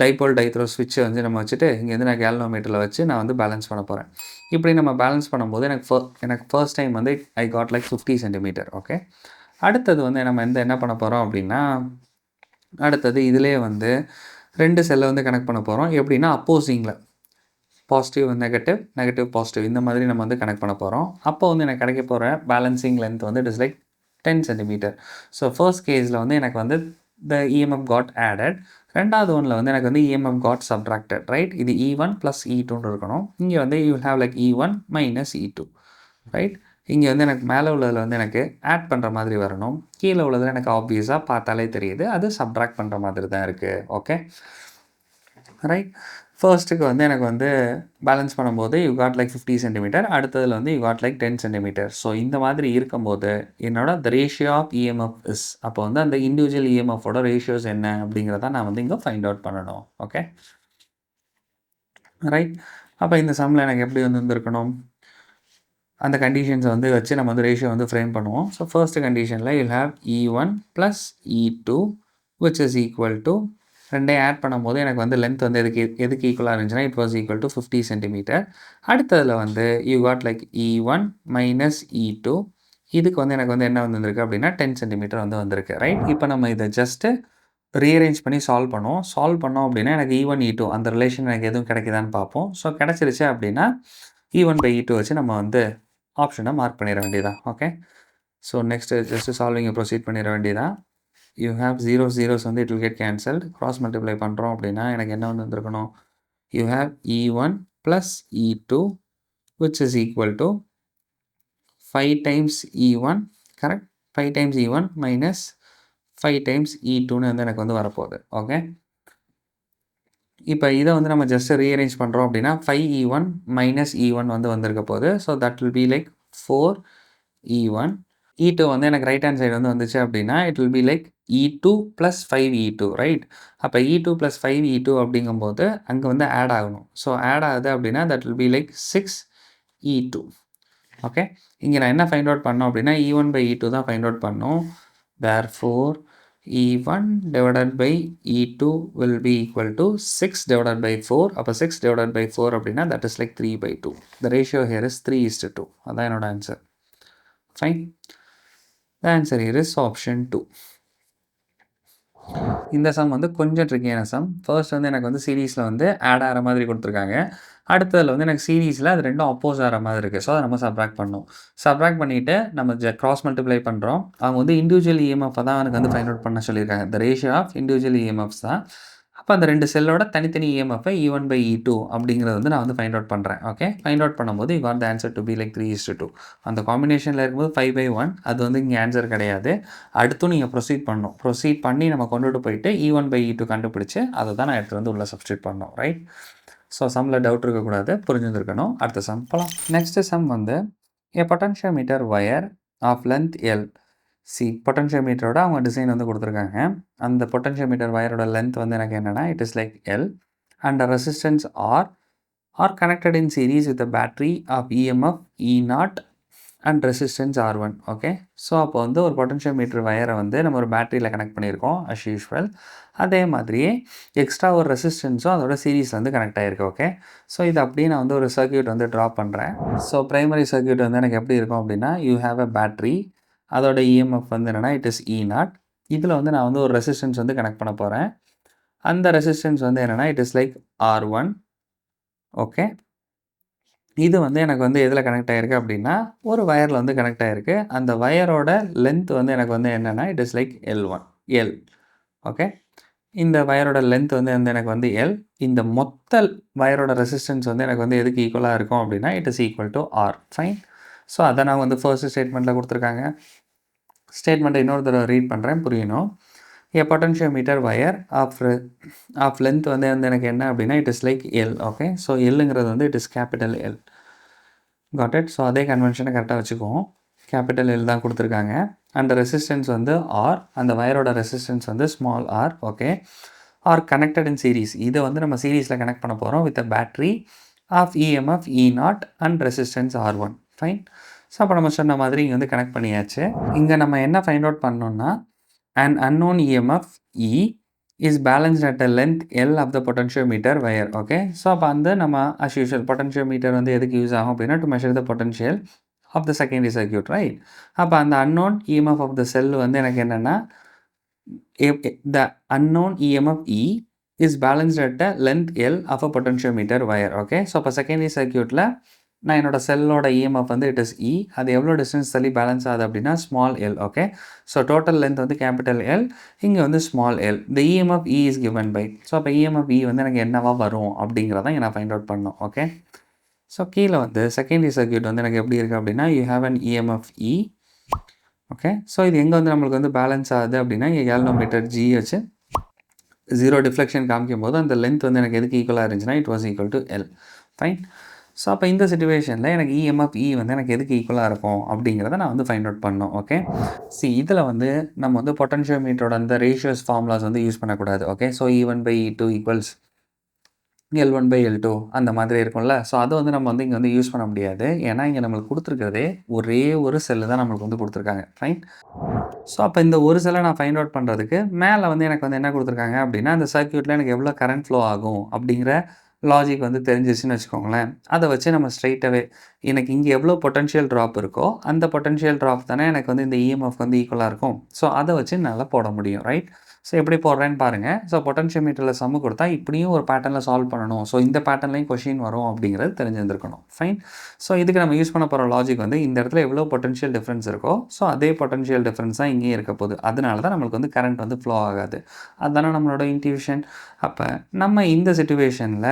டைபோல் டைத்ரோ ஸ்விட்ச வந்து நம்ம வச்சுட்டு, இங்க வந்து நான் கேல்வனோமீட்டர்ல வச்சு நான் வந்து பேலன்ஸ் பண்ண போறேன். இப்படி நம்ம பேலன்ஸ் பண்ணும்போது எனக்கு ஃபர்ஸ்ட் டைம் வந்து I got like 50 centimetre. Okay. அடுத்தது வந்து நம்ம என்ன பண்ண போறோம் அப்படின்னா, அடுத்தது இதிலேயே வந்து 2 செல்ல வந்து கனெக்ட் பண்ண போறோம். எப்படின்னா அப்போசிங்ல. பாசிட்டிவ், நெகட்டிவ், நெகட்டிவ், பாசிட்டிவ் இந்த மாதிரி நம்ம வந்து கனெக்ட் பண்ண போகிறோம். அப்போ வந்து எனக்கு கிடைக்க போகிற பேலன்சிங் லென்த் வந்து it is like 10 centimetre. So first கேஸில் வந்து எனக்கு வந்து த இஎம்எஃப் காட் ஆடட். ரெண்டாவது ஒன்றில் வந்து எனக்கு வந்து இஎம்எஃப் காட் சப்ட்ராக்டட், ரைட்? இது E1 ப்ளஸ் E2ன்னு இருக்கணும். இங்கே வந்து you will have like E1 minus E2, right? இங்கே வந்து எனக்கு மேலே உள்ளதில் வந்து எனக்கு ஆட் பண்ணுற மாதிரி வரணும். கீழே உள்ளதில் எனக்கு ஆப்வியஸாக பார்த்தாலே தெரியுது, அது சப்ட்ராக்ட் பண்ணுற மாதிரி தான் இருக்குது. Okay, right? ஃபர்ஸ்ட்டுக்கு வந்து எனக்கு வந்து பேலன்ஸ் பண்ணும்போது யூ காட் லைக் 50 சென்டிமீட்டர். அடுத்ததில் வந்து you got like 10 centimetre. So இந்த மாதிரி இருக்கும்போது என்னோட the ratio of EMF is, அப்போ வந்து அந்த இண்டிவிஜுவல் இஎம்எஃபோட ரேஷியோஸ் என்ன அப்படிங்கிறத நான் வந்து இங்கே ஃபைண்ட் அவுட் பண்ணணும். Okay, right? அப்போ இந்த சம்மில் எனக்கு எப்படி வந்து இருந்திருக்கணும், அந்த கண்டிஷன்ஸை வந்து வச்சு நம்ம வந்து ரேஷியோ வந்து ஃப்ரேம் பண்ணுவோம். ஸோ ஃபர்ஸ்ட் கண்டிஷனில் you have E1 plus E2 which is equal to, ரெண்டையும் ஆட் பண்ணும்போது எனக்கு வந்து லென்த் வந்து எதுக்கு ஈக்குவலாக இருந்துச்சுன்னா it was equal to 50 centimetre. அடுத்ததில் வந்து you got like E1 minus E2. இதுக்கு வந்து எனக்கு வந்து என்ன வந்திருக்கு அப்படின்னா 10 சென்டிமீட்டர் வந்து வந்திருக்கு, ரைட்? இப்போ நம்ம இதை ஜஸ்ட்டு ரீஅரேஞ்ச் பண்ணி சால்வ் பண்ணுவோம். சால்வ் பண்ணோம் அப்படின்னா எனக்கு E1 E2 அந்த ரிலேஷன் எனக்கு எதுவும் கிடைக்குதான்னு பார்ப்போம். ஸோ கிடச்சிருச்சு அப்படின்னா E1 பை E2 வச்சு நம்ம வந்து ஆப்ஷனை மார்க் பண்ணிட வேண்டியதான். ஓகே, ஸோ நெக்ஸ்ட்டு ஜஸ்ட்டு சால்விங்கை ப்ரொசீட் பண்ணிட வேண்டியதான். யூ ஹேவ் ஜீரோஸ் வந்து it will get cancelled. Cross multiply பண்ணுறோம் அப்படின்னா எனக்கு என்ன வந்து வந்திருக்கணும், you have E1 plus E2 which is equal to 5 times E1, correct? 5 times E1 minus 5 times E2ன்னு வந்து எனக்கு வந்து வரப்போகுது. ஓகே, இப்போ இதை வந்து நம்ம ஜஸ்ட் ரீஅரேஞ்ச் பண்ணுறோம் அப்படின்னா 5E1 மைனஸ் E1 வந்து வந்திருக்க போகுது. So that will be like 4E1. E2 வந்து எனக்கு ரைட் ஹேண்ட் சைடு வந்து வந்துச்சு அப்படின்னா it will be like E2 plus 5E2, right? அப்போ E2 ப்ளஸ் 5E2 அப்படிங்கும்போது அங்கே வந்து ஆட் ஆகணும். ஸோ ஆட் ஆகுது அப்படின்னா that will be like 6E2. Okay, இங்கே நான் என்ன ஃபைண்ட் அவுட் பண்ணோம் அப்படின்னா E1 பை E2 தான் ஃபைண்ட் அவுட் பண்ணோம். Therefore E1 divided by E2 will be equal to 6 divided by 4. அப்போ 6 divided by 4 அப்படின்னா that is like 3/2. The ratio here is 3:2. அதான் என்னோட answer. Fine. The answer here is option 2. இந்த sum வந்து கொஞ்சம் ட்ரிக்கியான சம். ஃபர்ஸ்ட் வந்து எனக்கு வந்து சீரீஸில் வந்து ஆட் ஆகிற மாதிரி கொடுத்துருக்காங்க. அடுத்ததில் வந்து எனக்கு சீரீஸில் அது ரெண்டும் அப்போஸ் ஆகிற மாதிரி இருக்குது. ஸோ அதை நம்ம சப்ராக்ட் பண்ணணும். சப்ராக்ட் பண்ணிவிட்டு நம்ம கிராஸ் மல்டிப்ளை பண்ணுறோம். அவங்க வந்து இண்டிவிஜுவல் இஎம்எஃப் தான் எனக்கு வந்து ஃபைண்ட் அவுட் பண்ண சொல்லியிருக்காங்க. த ரேஷியோ ஆஃப் இண்டிவிஜுவல் இஎம்எஃப்ஸ் தான். அப்போ அந்த 2 செல்லோட தனித்தனி இஎம்எஃப்பை E1 பை E2 அப்படிங்கிறது வந்து நான் வந்து ஃபைண்ட் அவுட் பண்ணுறேன். ஓகே, ஃபைண்ட் அவுட் பண்ணும்போது you got the answer to be like 3:2. அந்த காம்பினேஷனில் இருக்கும்போது 5/1 அது வந்து இங்கே ஆன்சர் கிடையாது. அடுத்தும் நீங்கள் ப்ரொசீட் பண்ணணும். ப்ரொசீட் பண்ணி நம்ம கொண்டுட்டு போயிட்டு E1 பை E2 கண்டுபிடிச்சு அதை தான் நான் எடுத்து வந்து உள்ளே சப்ஸ்டியூட் பண்ணோம், ரைட்? ஸோ சம்மில் டவுட் இருக்கக்கூடாது, புரிஞ்சுருக்கணும். அடுத்த சம் போகலாம். நெக்ஸ்ட்டு சம் வந்து a potentiometer wire of length L. பொட்டன்ஷியோமீட்டரோட அவங்க டிசைன் வந்து கொடுத்துருக்காங்க. அந்த பொட்டன்ஷியோமீட்டர் வயரோட லென்த் வந்து எனக்கு என்னென்னா it is like L and resistance R are connected in series with battery of EMF E0 and resistance R1. Okay, so அப்போ வந்து ஒரு பொட்டன்ஷியோமீட்டர் வயரை வந்து நம்ம ஒரு பேட்டரியில் கனெக்ட் பண்ணியிருக்கோம் அஸ் யூஷுவல். அதே மாதிரியே எக்ஸ்ட்ரா ஒரு ரெசிஸ்டன்ஸும் அதோட சீரீஸில் வந்து கனெக்ட் ஆகிருக்கு. ஓகே, ஸோ இது அப்படியே நான் வந்து ஒரு சர்க்யூட் வந்து ட்ரா பண்ணுறேன். ஸோ ப்ரைமரி சர்க்யூட் வந்து எனக்கு எப்படி இருக்கும் அப்படின்னா யூ ஹேவ் அ பேட்ரி, அதோட EMF வந்து என்னென்னா இட் இஸ் E0. இதில் வந்து நான் வந்து ஒரு ரெசிஸ்டன்ஸ் வந்து கனெக்ட் பண்ண போகிறேன். அந்த ரெசிஸ்டன்ஸ் வந்து என்னென்னா it is like R1. Okay, இது வந்து எனக்கு வந்து எதில் கனெக்ட் ஆகிருக்கு அப்படின்னா ஒரு வயரில் வந்து கனெக்ட் ஆகிருக்கு. அந்த வயரோட லென்த் வந்து எனக்கு வந்து என்னென்னா it is like L. Okay, இந்த வயரோட லென்த் வந்து எனக்கு வந்து L. இந்த மொத்த வயரோட ரெசிஸ்டன்ஸ் வந்து எனக்கு வந்து எதுக்கு ஈக்குவலாக இருக்கும் அப்படின்னா it is equal to R. Fine. So அதை நான் வந்து ஃபர்ஸ்ட் ஸ்டேட்மெண்ட்டில் கொடுத்துருக்காங்க. ஸ்டேட்மெண்ட்டை இன்னொரு தடவை ரீட் பண்ணுறேன், புரியணும். A potentiometer wire of length வந்து எனக்கு என்ன அப்படின்னா it is like L. Okay, so எல்லுங்கிறது வந்து it is capital L. Got it. So அதே கன்வென்ஷனை கரெக்டாக வச்சுக்குவோம். கேபிட்டல் L தான் கொடுத்துருக்காங்க. அந்த ரெசிஸ்டன்ஸ் வந்து ஆர், அந்த வயரோட ரெசிஸ்டன்ஸ் வந்து small R. Okay, are connected in series. இதை வந்து நம்ம சீரீஸில் கனெக்ட் பண்ண போகிறோம் with a battery of EMF E0 and resistance R1. Fine. So அப்போ நம்ம சொன்ன மாதிரி இங்கே வந்து கனெக்ட் பண்ணியாச்சு. இங்கே நம்ம என்ன ஃபைண்ட் அவுட் பண்ணோம்னா an unknown EMF E is balanced at a length L of the potentiometer wire. Okay, so அப்போ வந்து நம்ம as usual potentiometer வந்து எதுக்கு யூஸ் ஆகும் அப்படின்னா to measure the potential of the secondary circuit, right? அப்போ அந்த unknown EMF of the cell வந்து எனக்கு என்னென்னா the unknown EMF E is balanced at a length L of a potentiometer wire. Okay, so அப்போ secondary சர்க்யூட்டில் நான் என்னோட செல்லோட இஎம்எஃப் வந்து இட் இஸ் இ, அது எவ்வளோ டிஸ்டன்ஸ் தள்ளி பேலன்ஸ் ஆகுது அப்படின்னா small L. Okay, so total length வந்து கேபிட்டல் எல், இங்கே வந்து small L. The EMF E is given by, so அப்போ இஎம்எஃப் இ வந்து எனக்கு என்னவா வரும் அப்படிங்கிறத இங்கே நான் ஃபைண்ட் அவுட் பண்ணோம். ஓகே, ஸோ கீழே வந்து செகண்டரி சர்க்யூட் வந்து எனக்கு எப்படி இருக்குது அப்படின்னா you have an EMF E. Okay, so இது எங்கே வந்து நம்மளுக்கு வந்து பேலன்ஸ் ஆகுது அப்படின்னா இங்கே கேல்வனோமீட்டர் ஜி வச்சு 0 டிஃப்ளெக்ஷன் காமிக்கும் போது அந்த லென்த் வந்து எனக்கு எதுக்கு ஈக்குவலாக இருந்துச்சுன்னா it was equal to L. Fine. So அப்போ இந்த சிச்சுவேஷனில் எனக்கு இஎம்எஃப் இ வந்து எனக்கு எதுக்கு ஈக்குவலாக இருக்கும் அப்படிங்கிறத நான் வந்து ஃபைண்ட் அவுட் பண்ணோம். ஓகே, இதில் வந்து நம்ம வந்து பொட்டன்ஷியோமீட்டரோட அந்த ரேஷியோஸ் ஃபார்முலாஸ் வந்து யூஸ் பண்ணக்கூடாது. Okay, so E1/E2 equals L1/L2 அந்த மாதிரி இருக்கும்ல. ஸோ அதை வந்து நம்ம வந்து இங்கே வந்து யூஸ் பண்ண முடியாது. ஏன்னா இங்கே நம்மளுக்கு கொடுத்துருக்கிறதே ஒரே ஒரு செல்லு தான் நம்மளுக்கு வந்து கொடுத்துருக்காங்க. ஃபைன். ஸோ அப்போ இந்த ஒரு செல்லை நான் ஃபைண்ட் அவுட் பண்ணுறதுக்கு மேலே வந்து எனக்கு வந்து என்ன கொடுத்துருக்காங்க அப்படின்னா அந்த சர்க்யூட்டில் எனக்கு எவ்வளோ கரண்ட் ஃப்ளோ ஆகும் அப்படிங்கிற லாஜிக் வந்து தெரிஞ்சிச்சுன்னு வச்சுக்கோங்களேன். அதை வச்சு நம்ம ஸ்ட்ரைட்டாகவே எனக்கு இங்கே எவ்வளோ பொட்டன்ஷியல் ட்ராப் இருக்கோ அந்த பொட்டன்ஷியல் ட்ராப் தானே எனக்கு வந்து இந்த இஎம்எஃப் வந்து ஈக்குவலாக இருக்கும். ஸோ அதை வச்சு நல்லா போட முடியும். ரைட். ஸோ எப்படி போடுறேன்னு பாருங்கள். ஸோ பொட்டன்ஷியோமீட்டரில் சம்மு கொடுத்தா இப்படியும் ஒரு பேட்டர்னில் சால்வ் பண்ணணும், ஸோ இந்த பேட்டர்ன்லையும் கொஷின் வரும் அப்படிங்கிறது தெரிஞ்சிருந்துருக்கணும். ஃபைன். ஸோ இதுக்கு நம்ம யூஸ் பண்ண போகிற லாஜிக் வந்து இந்த இடத்துல எவ்வளோ பொட்டன்ஷியல் டிஃப்ரென்ஸ் இருக்கோ ஸோ அதே பொட்டன்ஷியல் டிஃப்ரென்ஸ் தான் இங்கேயும் இருக்க போகுது. அதனால தான் நம்மளுக்கு வந்து கரண்ட் வந்து ஃப்ளோ ஆகாது. அதுதானே நம்மளோட இன்ட்யூஷன். அப்போ நம்ம இந்த சிச்சுவேஷனில்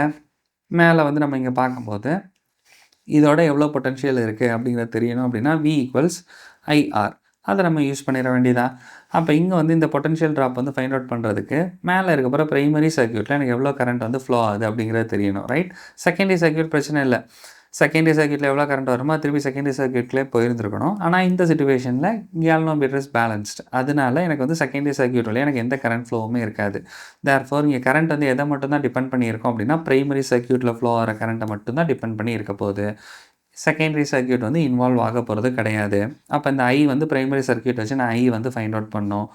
மேலே வந்து நம்ம இங்கே பார்க்கும்போது இதோட எவ்வளோ பொட்டன்ஷியல் இருக்குது அப்படிங்கிறது தெரியணும் அப்படின்னா V ஈக்குவல்ஸ் IR அதை நம்ம யூஸ் பண்ணிட வேண்டியதா. அப்போ இங்கே வந்து இந்த பொட்டன்ஷியல் ட்ராப் வந்து ஃபைண்ட் அவுட் பண்ணுறதுக்கு மேலே இருக்கப்போ ப்ரைமரி சர்க்யூட்டில் எனக்கு எவ்வளோ கரண்ட் வந்து ஃப்ளோ ஆகுது அப்படிங்கிறது தெரியணும். ரைட். செகண்டரி சர்க்யூட் பிரச்சனை இல்லை. செகண்டரி சர்க்யூட்டில் எவ்வளோ கரண்ட் வருமோ திருப்பி செகண்டரி சர்க்யூட்லேயே போயிருந்துருக்கணும். ஆனால் இந்த சிச்சுவேஷனில் கேல்வனோமீட்டர் இஸ் பேலன்ஸ்டு, அதனால எனக்கு வந்து செகண்டரி சர்க்யூட்டில் எனக்கு எந்த கரண்ட் ஃப்ளோவுமே இருக்காது. தேர்ஃபோர் இங்கே கரண்ட் வந்து எதை மட்டும் தான் டிபெண்ட் பண்ணியிருக்கோம் அப்படின்னா ப்ரைமரி சர்க்யூட்டில் ஃப்ளோ ஆகிற கரண்ட்டை மட்டும் தான் டிபெண்ட் பண்ணி இருக்க போகுது. செகண்டரி சர்க்யூட் வந்து இன்வால்வ் ஆக போகிறது கிடையாது. அப்போ இந்த ஐ வந்து ப்ரைமரி சர்க்யூட் வச்சு நான் ஐ வந்து ஃபைண்ட் அவுட் பண்ணோம்.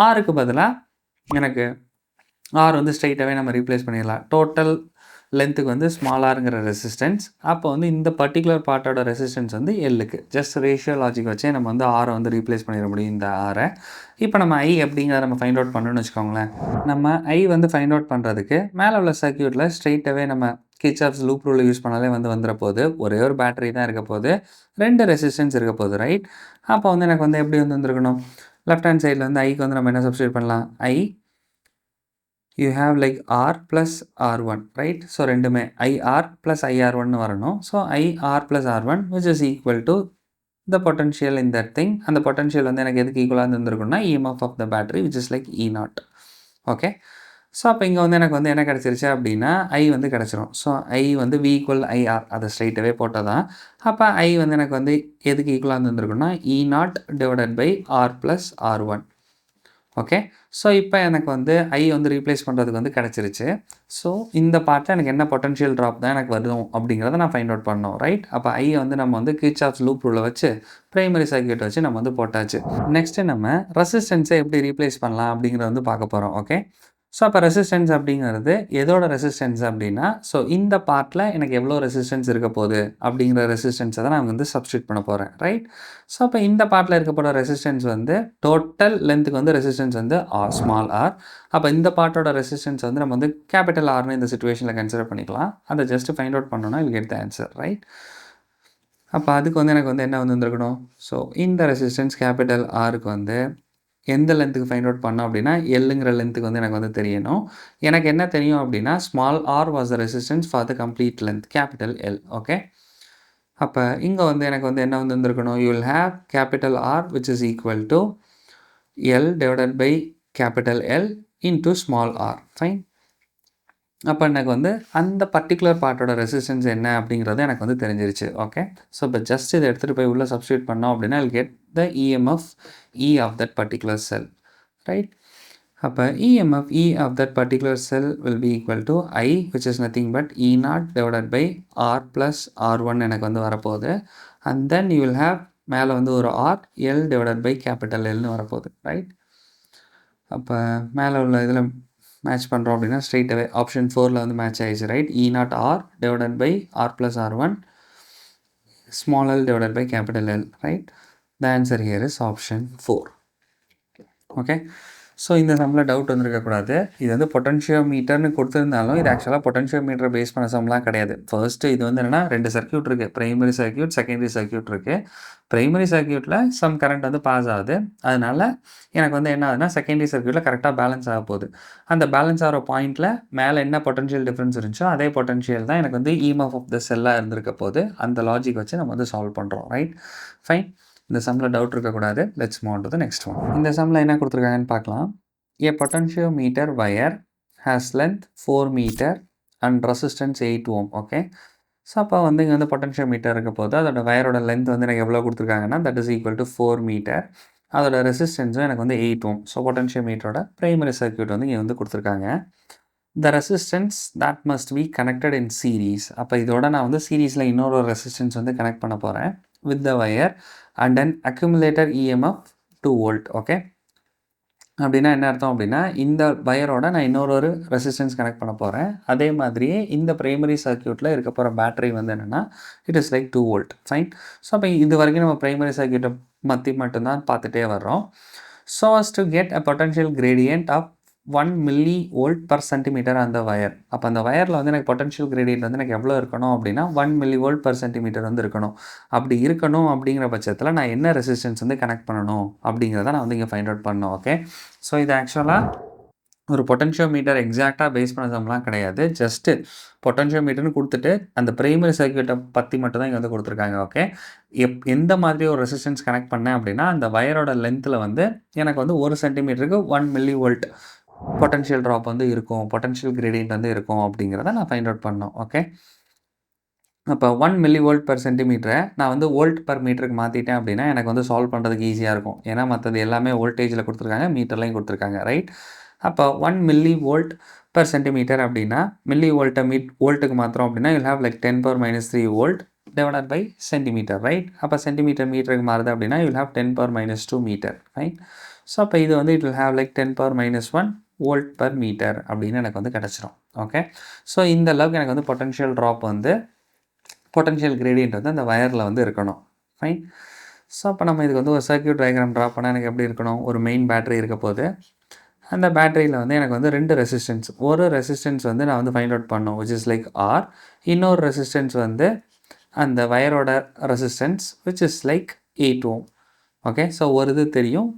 ஆருக்கு பதிலாக எனக்கு ஆர் வந்து ஸ்ட்ரைட்டாகவே நம்ம ரீப்ளேஸ் பண்ணிடலாம். டோட்டல் லென்த்துக்கு வந்து ஸ்மாலாருங்கிற ரெசிஸ்டன்ஸ். அப்போ வந்து இந்த பர்டிகுலர் பார்ட்டோட ரெசிஸ்டன்ஸ் வந்து எல்லுக்கு ஜஸ்ட் ரேஷியோ லாஜிக் வச்சே நம்ம வந்து ஆரை வந்து ரீப்ளேஸ் பண்ணிட முடியும் இந்த ஆரை. இப்போ நம்ம ஐ அப்படிங்கிறத நம்ம ஃபைண்ட் அவுட் பண்ணணும்னு வச்சுக்கோங்களேன். நம்ம ஐ வந்து ஃபைண்ட் அவுட் பண்ணுறதுக்கு மேலே உள்ள சர்க்யூட்டில் ஸ்ட்ரைட்டாகவே நம்ம கிர்ச்சாஃப்ஸ் லூப் ரூல் யூஸ் பண்ணாலே வந்து வந்துட போகுது. ஒரே ஒரு பேட்டரி தான் இருக்க போகுது, 2 ரெசிஸ்டன்ஸ் இருக்க போகுது. ரைட். அப்போ வந்து எனக்கு வந்து எப்படி வந்து வந்துருக்கணும், லெஃப்ட் ஹேண்ட் சைடில் வந்து ஐக்கு வந்து நம்ம என்ன சப்ஸ்டியூட் பண்ணலாம். you have like R plus R1, right? So ரெண்டுமே IR plus IR1 வரணும். So IR plus R1 which is equal to the potential in that thing. அந்த potential வந்து எனக்கு எதுக்கு ஈக்குவலாக இருந்திருக்கும்னா EMF of the battery which is like E0. Okay. So அப்போ இங்கே வந்து எனக்கு வந்து என்ன கிடச்சிருச்சு அப்படின்னா ஐ வந்து கிடச்சிரும். ஸோ ஐ வந்து V equal IR அதை ஸ்ட்ரைட்டாகவே போட்டால் தான். அப்போ ஐ வந்து எனக்கு வந்து எதுக்கு ஈக்குவலாக இருந்திருக்குன்னா E0 divided by R plus R1. Okay. So இப்போ எனக்கு வந்து ஐ வந்து ரீப்ளேஸ் பண்ணுறதுக்கு வந்து கிடச்சிருச்சு. ஸோ இந்த பார்ட்டில் எனக்கு என்ன பொட்டன்ஷியல் ட்ராப் தான் எனக்கு வரும் அப்படிங்கிறத நான் ஃபைண்ட் அவுட் பண்ணோம். ரைட். அப்போ ஐ வந்து நம்ம வந்து கிர்ச்சாஃப்ஸ் லூப் ரூலை வச்சு ப்ரைமரி சர்க்யூட் வச்சு நம்ம வந்து போட்டாச்சு. நெக்ஸ்ட்டு நம்ம ரெசிஸ்டன்ஸை எப்படி ரீப்ளேஸ் பண்ணலாம் அப்படிங்கிறத வந்து பார்க்க போகிறோம். ஓகே. ஸோ அப்போ ரெசிஸ்டன்ஸ் அப்படிங்கிறது எதோட ரெசிஸ்டன்ஸ் அப்படின்னா ஸோ இந்த பார்ட்டில் எனக்கு எவ்வளோ ரெசிஸ்டன்ஸ் இருக்க போகுது அப்படிங்கிற ரெசிஸ்டன்ஸை தான் நான் வந்து சப்ஸ்டியூட் பண்ண போகிறேன். ரைட். ஸோ அப்போ இந்த பார்ட்டில் இருக்க போகிற ரெசிஸ்டன்ஸ் வந்து டோட்டல் லென்த்துக்கு வந்து ரெசிஸ்டன்ஸ் வந்து ஸ்மால் ஆர். அப்போ இந்த பார்ட்டோட ரெசிஸ்டன்ஸ் வந்து நம்ம வந்து கேபிட்டல் ஆர்னு இந்த சிச்சுவேஷனில் கன்சிடர் பண்ணிக்கலாம். அதை ஜஸ்ட் ஃபைண்ட் அவுட் பண்ணோன்னா will get the answer. Right. அப்போ அதுக்கு வந்து எனக்கு வந்து என்ன வந்து வந்துருக்கணும், ஸோ இந்த ரெசிஸ்டன்ஸ் கேபிட்டல் ஆருக்கு வந்து எந்த லென்த்துக்கு ஃபைண்ட் அவுட் பண்ணோம் அப்படின்னா எல்லுங்கிற லென்த்துக்கு வந்து எனக்கு வந்து தெரியணும். எனக்கு என்ன தெரியும் அப்படின்னா small R was the resistance for the complete length capital L. Okay. அப்போ இங்கே வந்து எனக்கு வந்து என்ன வந்து வந்துருக்கணும், you will have capital R which is equal to L divided by capital L into small R. Fine. அப்போ எனக்கு வந்து அந்த பர்டிகுலர் பார்ட்டோட ரெசிஸ்டன்ஸ் என்ன அப்படிங்கிறது எனக்கு வந்து தெரிஞ்சிருச்சு. ஓகே. ஸோ இப்போ ஜஸ்ட் இதை எடுத்துகிட்டு போய் உள்ளே சப்ஸ்டியூட் பண்ணோம் அப்படின்னா will get the EMF E of that particular cell, right? அப்போ EMF E of that particular cell will be equal to I, which is nothing but E naught divided by R plus R1 எனக்கு வந்து வரப்போகுது. And then you will have மேலே வந்து ஒரு R L divided by capital Lன்னு வரப்போகுது, right? அப்போ மேலே உள்ள இதில் மேட்ச் பண்ணுறோம் அப்படின்னா ஸ்ட்ரெயிட் அவே ஆப்ஷன் 4ல் வந்து மேட்ச் ஆகிடுச்சு, right? E naught R divided by R plus R1 small l divided by capital L, right? The answer here is option 4. Okay. So இந்த சம்மில் டவுட் வந்துருக்கக்கூடாது. இது வந்து பொட்டன்ஷியோமீட்டர்னு கொடுத்துருந்தாலும் இது ஆக்சுவலாக பொட்டன்ஷியோமீட்டர் பேஸ் பண்ண சம்லாம் கிடையாது. ஃபர்ஸ்ட்டு இது வந்து என்னென்னா 2 சர்க்யூட் இருக்குது. ப்ரைமரி சர்க்யூட், செகண்டரி சர்க்யூட் இருக்குது. ப்ரைமரி சர்க்யூட்டில் சம் கரண்ட் வந்து பாஸ் ஆகுது. அதனால் எனக்கு வந்து என்ன ஆகுதுன்னா செகண்டரி சர்க்யூட்டில் கரெக்டாக பேலன்ஸ் ஆக போகுது. அந்த பேலன்ஸ் ஆகிற பாயிண்ட்டில் மேலே என்ன பொட்டன்ஷியல் டிஃப்ரென்ஸ் இருந்துச்சோ அதே பொட்டன்ஷியல் தான் எனக்கு வந்து EMF ஆஃப் த செல்லாக இருந்திருக்க போது. அந்த லாஜிக் வச்சு நம்ம வந்து சால்வ் பண்ணுறோம், ரைட்? ஃபைன். இந்த சம்மில் டவுட் இருக்கக்கூடாது. Let's move on to the next one. இந்த சம்மில் என்ன கொடுத்துருக்காங்கன்னு பார்க்கலாம். A potentiometer wire has length 4 meter and resistance 8 ohm. Okay. So அப்போ வந்து இங்கே வந்து பொட்டன்ஷியோமீட்டர் இருக்க போது அதோட வயரோட லென்த் வந்து எனக்கு எவ்வளோ கொடுத்துருக்காங்கன்னா that is equal to 4 metre. அதோட ரெசிஸ்டன்ஸும் எனக்கு வந்து 8 ohm. ஸோ பொட்டன்ஷியோமீட்டரோட ப்ரைமரி சர்க்யூட் வந்து இங்கே வந்து கொடுத்துருக்காங்க. The resistance that must be connected in series. அப்போ இதோட நான் வந்து சீரீஸில் இன்னொரு ரெசிஸ்டன்ஸ் வந்து கனெக்ட் பண்ண போகிறேன் with the wire and an accumulator EMF 2 volt. Okay. அப்படின்னா என்ன அர்த்தம் அப்படின்னா இந்த வயரோட நான் இன்னொரு ரெசிஸ்டன்ஸ் கனெக்ட் பண்ண போகிறேன். அதே மாதிரியே இந்த ப்ரைமரி சர்க்யூட்டில் இருக்க போகிற பேட்டரி வந்து என்னென்னா it is like 2 volt. Fine. So அப்போ இது வரைக்கும் நம்ம ப்ரைமரி சர்க்யூட்டை மட்டும்தான் பார்த்துட்டே வர்றோம். So as to get a potential gradient of 1 millivolt per centimeter அந்த வயர். அப்போ அந்த வயரில் வந்து எனக்கு பொட்டன்ஷியல் கிரேடியன்ட் வந்து எனக்கு எவ்வளோ இருக்கணும் அப்படின்னா 1 millivolt per centimeter வந்து இருக்கணும். அப்படி இருக்கணும் அப்படிங்கிற பட்சத்தில் நான் என்ன ரெசிஸ்டன்ஸ் வந்து கனெக்ட் பண்ணணும் அப்படிங்கிறத நான் வந்து இங்கே ஃபைண்ட் அவுட் பண்ணணும். ஓகே. ஸோ இது ஆக்சுவலாக ஒரு பொட்டன்ஷியோமீட்டர் எக்ஸாக்டாக பேஸ் பண்ண சம்லாம் கிடையாது. ஜஸ்ட்டு பொட்டன்ஷியோமீட்டர்னு கொடுத்துட்டு அந்த ப்ரைமரி சர்க்யூட்டை பற்றி மட்டும் தான் இங்கே வந்து கொடுத்துருக்காங்க. ஓகே. எந்த மாதிரி ஒரு ரெசிஸ்டன்ஸ் கனெக்ட் பண்ணேன் அப்படின்னா அந்த வயரோட லென்த்தில் வந்து எனக்கு வந்து 1 சென்டிமீட்டருக்கு 1 millivolt பொட்டன்ஷியல் ட்ராப் வந்து இருக்கும், பொட்டன்ஷியல் கிரேடியன்ட் வந்து இருக்கும் அப்படிங்கிறத நான் ஃபைண்ட் அவுட் பண்ணோம். ஓகே. அப்போ 1 millivolt per centimeter நான் வந்து வோல்ட் பர் மீட்டருக்கு மாற்றிட்டேன் அப்படின்னா எனக்கு வந்து சால்வ் பண்ணுறதுக்கு ஈஸியாக இருக்கும். ஏன்னா மற்றது எல்லாமே வோல்டேஜில் கொடுத்துருக்காங்க, மீட்டர்லையும் கொடுத்துருக்காங்க, ரைட்? அப்போ 1 millivolt per centimeter அப்படின்னா மில்லி வோல்ட்டை வோல்ட்டுக்கு மாத்திரம் அப்படின்னா you'll have like 10 power minus 3 volt divided by centimetre, right? அப்போ சென்டிமீட்டர் மீட்டருக்கு மாறுது அப்படின்னா you'll have 10 power minus 2 metre, right? So அப்போ இது வந்து it will have like 10 power minus 1 volt per metre அப்படின்னு எனக்கு வந்து கிடச்சிரும். ஓகே. ஸோ இந்த அளவுக்கு எனக்கு வந்து பொட்டன்ஷியல் ட்ராப் வந்து பொட்டன்ஷியல் கிரேடியன்ட் வந்து அந்த வயரில் வந்து இருக்கணும். ஃபைன். ஸோ அப்போ நம்ம இதுக்கு வந்து ஒரு சர்க்யூட் டயக்ராம் ட்ரா பண்ணால் எனக்கு எப்படி இருக்கணும்? ஒரு மெயின் பேட்டரி இருக்க போது அந்த பேட்டரியில் வந்து எனக்கு வந்து 2 ரெசிஸ்டன்ஸ், ஒரு ரெசிஸ்டன்ஸ் வந்து நான் வந்து ஃபைண்ட் அவுட் பண்ணணும் which is like R. இன்னொரு ரெசிஸ்டன்ஸ் வந்து அந்த வயரோட resistance which is like 8 ohm. Okay. So ஒரு இது தெரியும்,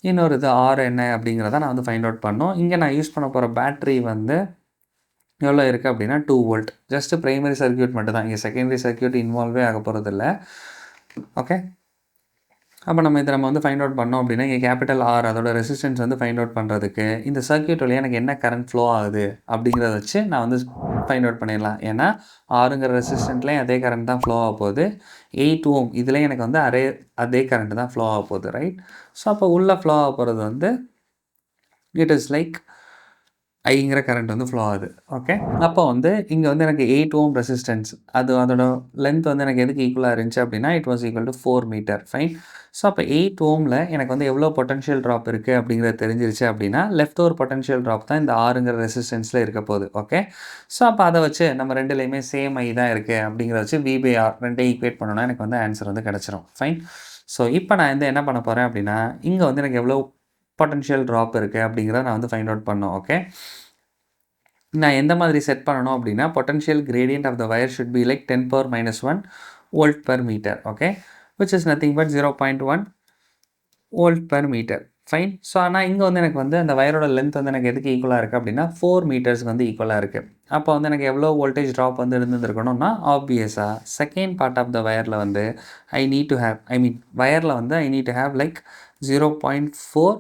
இன்னொரு இது R என்ன அப்படிங்கிறத நான் வந்து ஃபைண்ட் அவுட் பண்ணோம். இங்கே நான் யூஸ் பண்ண போகிற பேட்டரி வந்து எவ்வளோ இருக்குது அப்படின்னா 2 volt. ஜஸ்ட்டு ப்ரைமரி சர்க்யூட் மட்டும் தான், இங்கே செகண்டரி சர்க்யூட் இன்வால்வே ஆக போகிறதில்ல. ஓகே. அப்போ நம்ம வந்து ஃபைண்ட் அவுட் பண்ணோம் அப்படின்னா இங்கே கேபிட்டல் R அதோட ரெசிஸ்டன்ஸ் வந்து ஃபைண்ட் அவுட் பண்ணுறதுக்கு இந்த சர்க்யூட் வழியாக எனக்கு என்ன கரண்ட் ஃப்ளோ ஆகுது அப்படிங்கிறத வச்சு நான் வந்து ஃபைண்ட் அவுட் பண்ணிடலாம். ஏன்னா ஆறுங்கிற ரெசிஸ்டன்ட்லேயும் அதே கரண்ட் தான் ஃப்ளோ ஆக போகுது. 8 ohm இதுலேயும் எனக்கு வந்து அதே கரண்ட் தான் ஃப்ளோ ஆக போகுது, ரைட்? ஸோ அப்போ உள்ளே ஃப்ளோ ஆக போகிறது வந்து இட் இஸ் லைக் ஐங்கிற கரண்ட் வந்து ஃப்ளோ ஆகுது. ஓகே. அப்போ வந்து இங்கே வந்து எனக்கு 8 ohm ரெசிஸ்டன்ஸ் அதோட லென்த் வந்து எனக்கு எதுக்கு ஈக்குவலாக இருந்துச்சு அப்படின்னா it was equal to 4 metre. Fine. So அப்போ 8 ohmல எனக்கு வந்து எவ்வளோ பொட்டன்ஷியல் ட்ராப் இருக்குது அப்படிங்கிறது தெரிஞ்சிருச்சு அப்படின்னா லெஃப்ட் ஓவர் பொட்டன்ஷியல் ட்ராப் தான் இந்த ஆறுங்கிற ரெசிஸ்டன்ஸில் இருக்க போகுது. ஓகே. ஸோ அப்போ அதை வச்சு நம்ம ரெண்டுலேயுமே சேம் ஐ தான் இருக்குது அப்படிங்கிறத வச்சு V/R ரெண்டையும் ஈக்குவேட் பண்ணோன்னா எனக்கு வந்து ஆன்சர் வந்து கிடச்சிரும். ஃபைன். ஸோ இப்போ நான் வந்து என்ன பண்ண போகிறேன் அப்படின்னா இங்கே வந்து எனக்கு எவ்வளோ பொட்டன்ஷியல் ட்ராப் இருக்குது அப்படிங்கிறத நான் வந்து ஃபைண்ட் அவுட் பண்ணோம். ஓகே. நான் எந்த மாதிரி செட் பண்ணணும் அப்படின்னா potential gradient of the wire should be like 10 power minus 1 volt per meter. Okay. which is nothing but 0.1 volt per meter. Fine. So ஆனால் இங்கே வந்து எனக்கு வந்து அந்த வயரோட லென்த் வந்து எனக்கு எதுக்கு ஈக்குவலாக இருக்குது அப்படின்னா 4 மீட்டர்ஸ்க்கு வந்து ஈக்குவலாக இருக்குது. அப்போ வந்து எனக்கு எவ்வளோ வோல்டேஜ் ட்ராப் வந்து இருந்துருக்கணும்னா ஆப்வியஸாக செகண்ட் பார்ட் ஆஃப் த வயரில் வந்து வயரில் வந்து I need to have like 0.4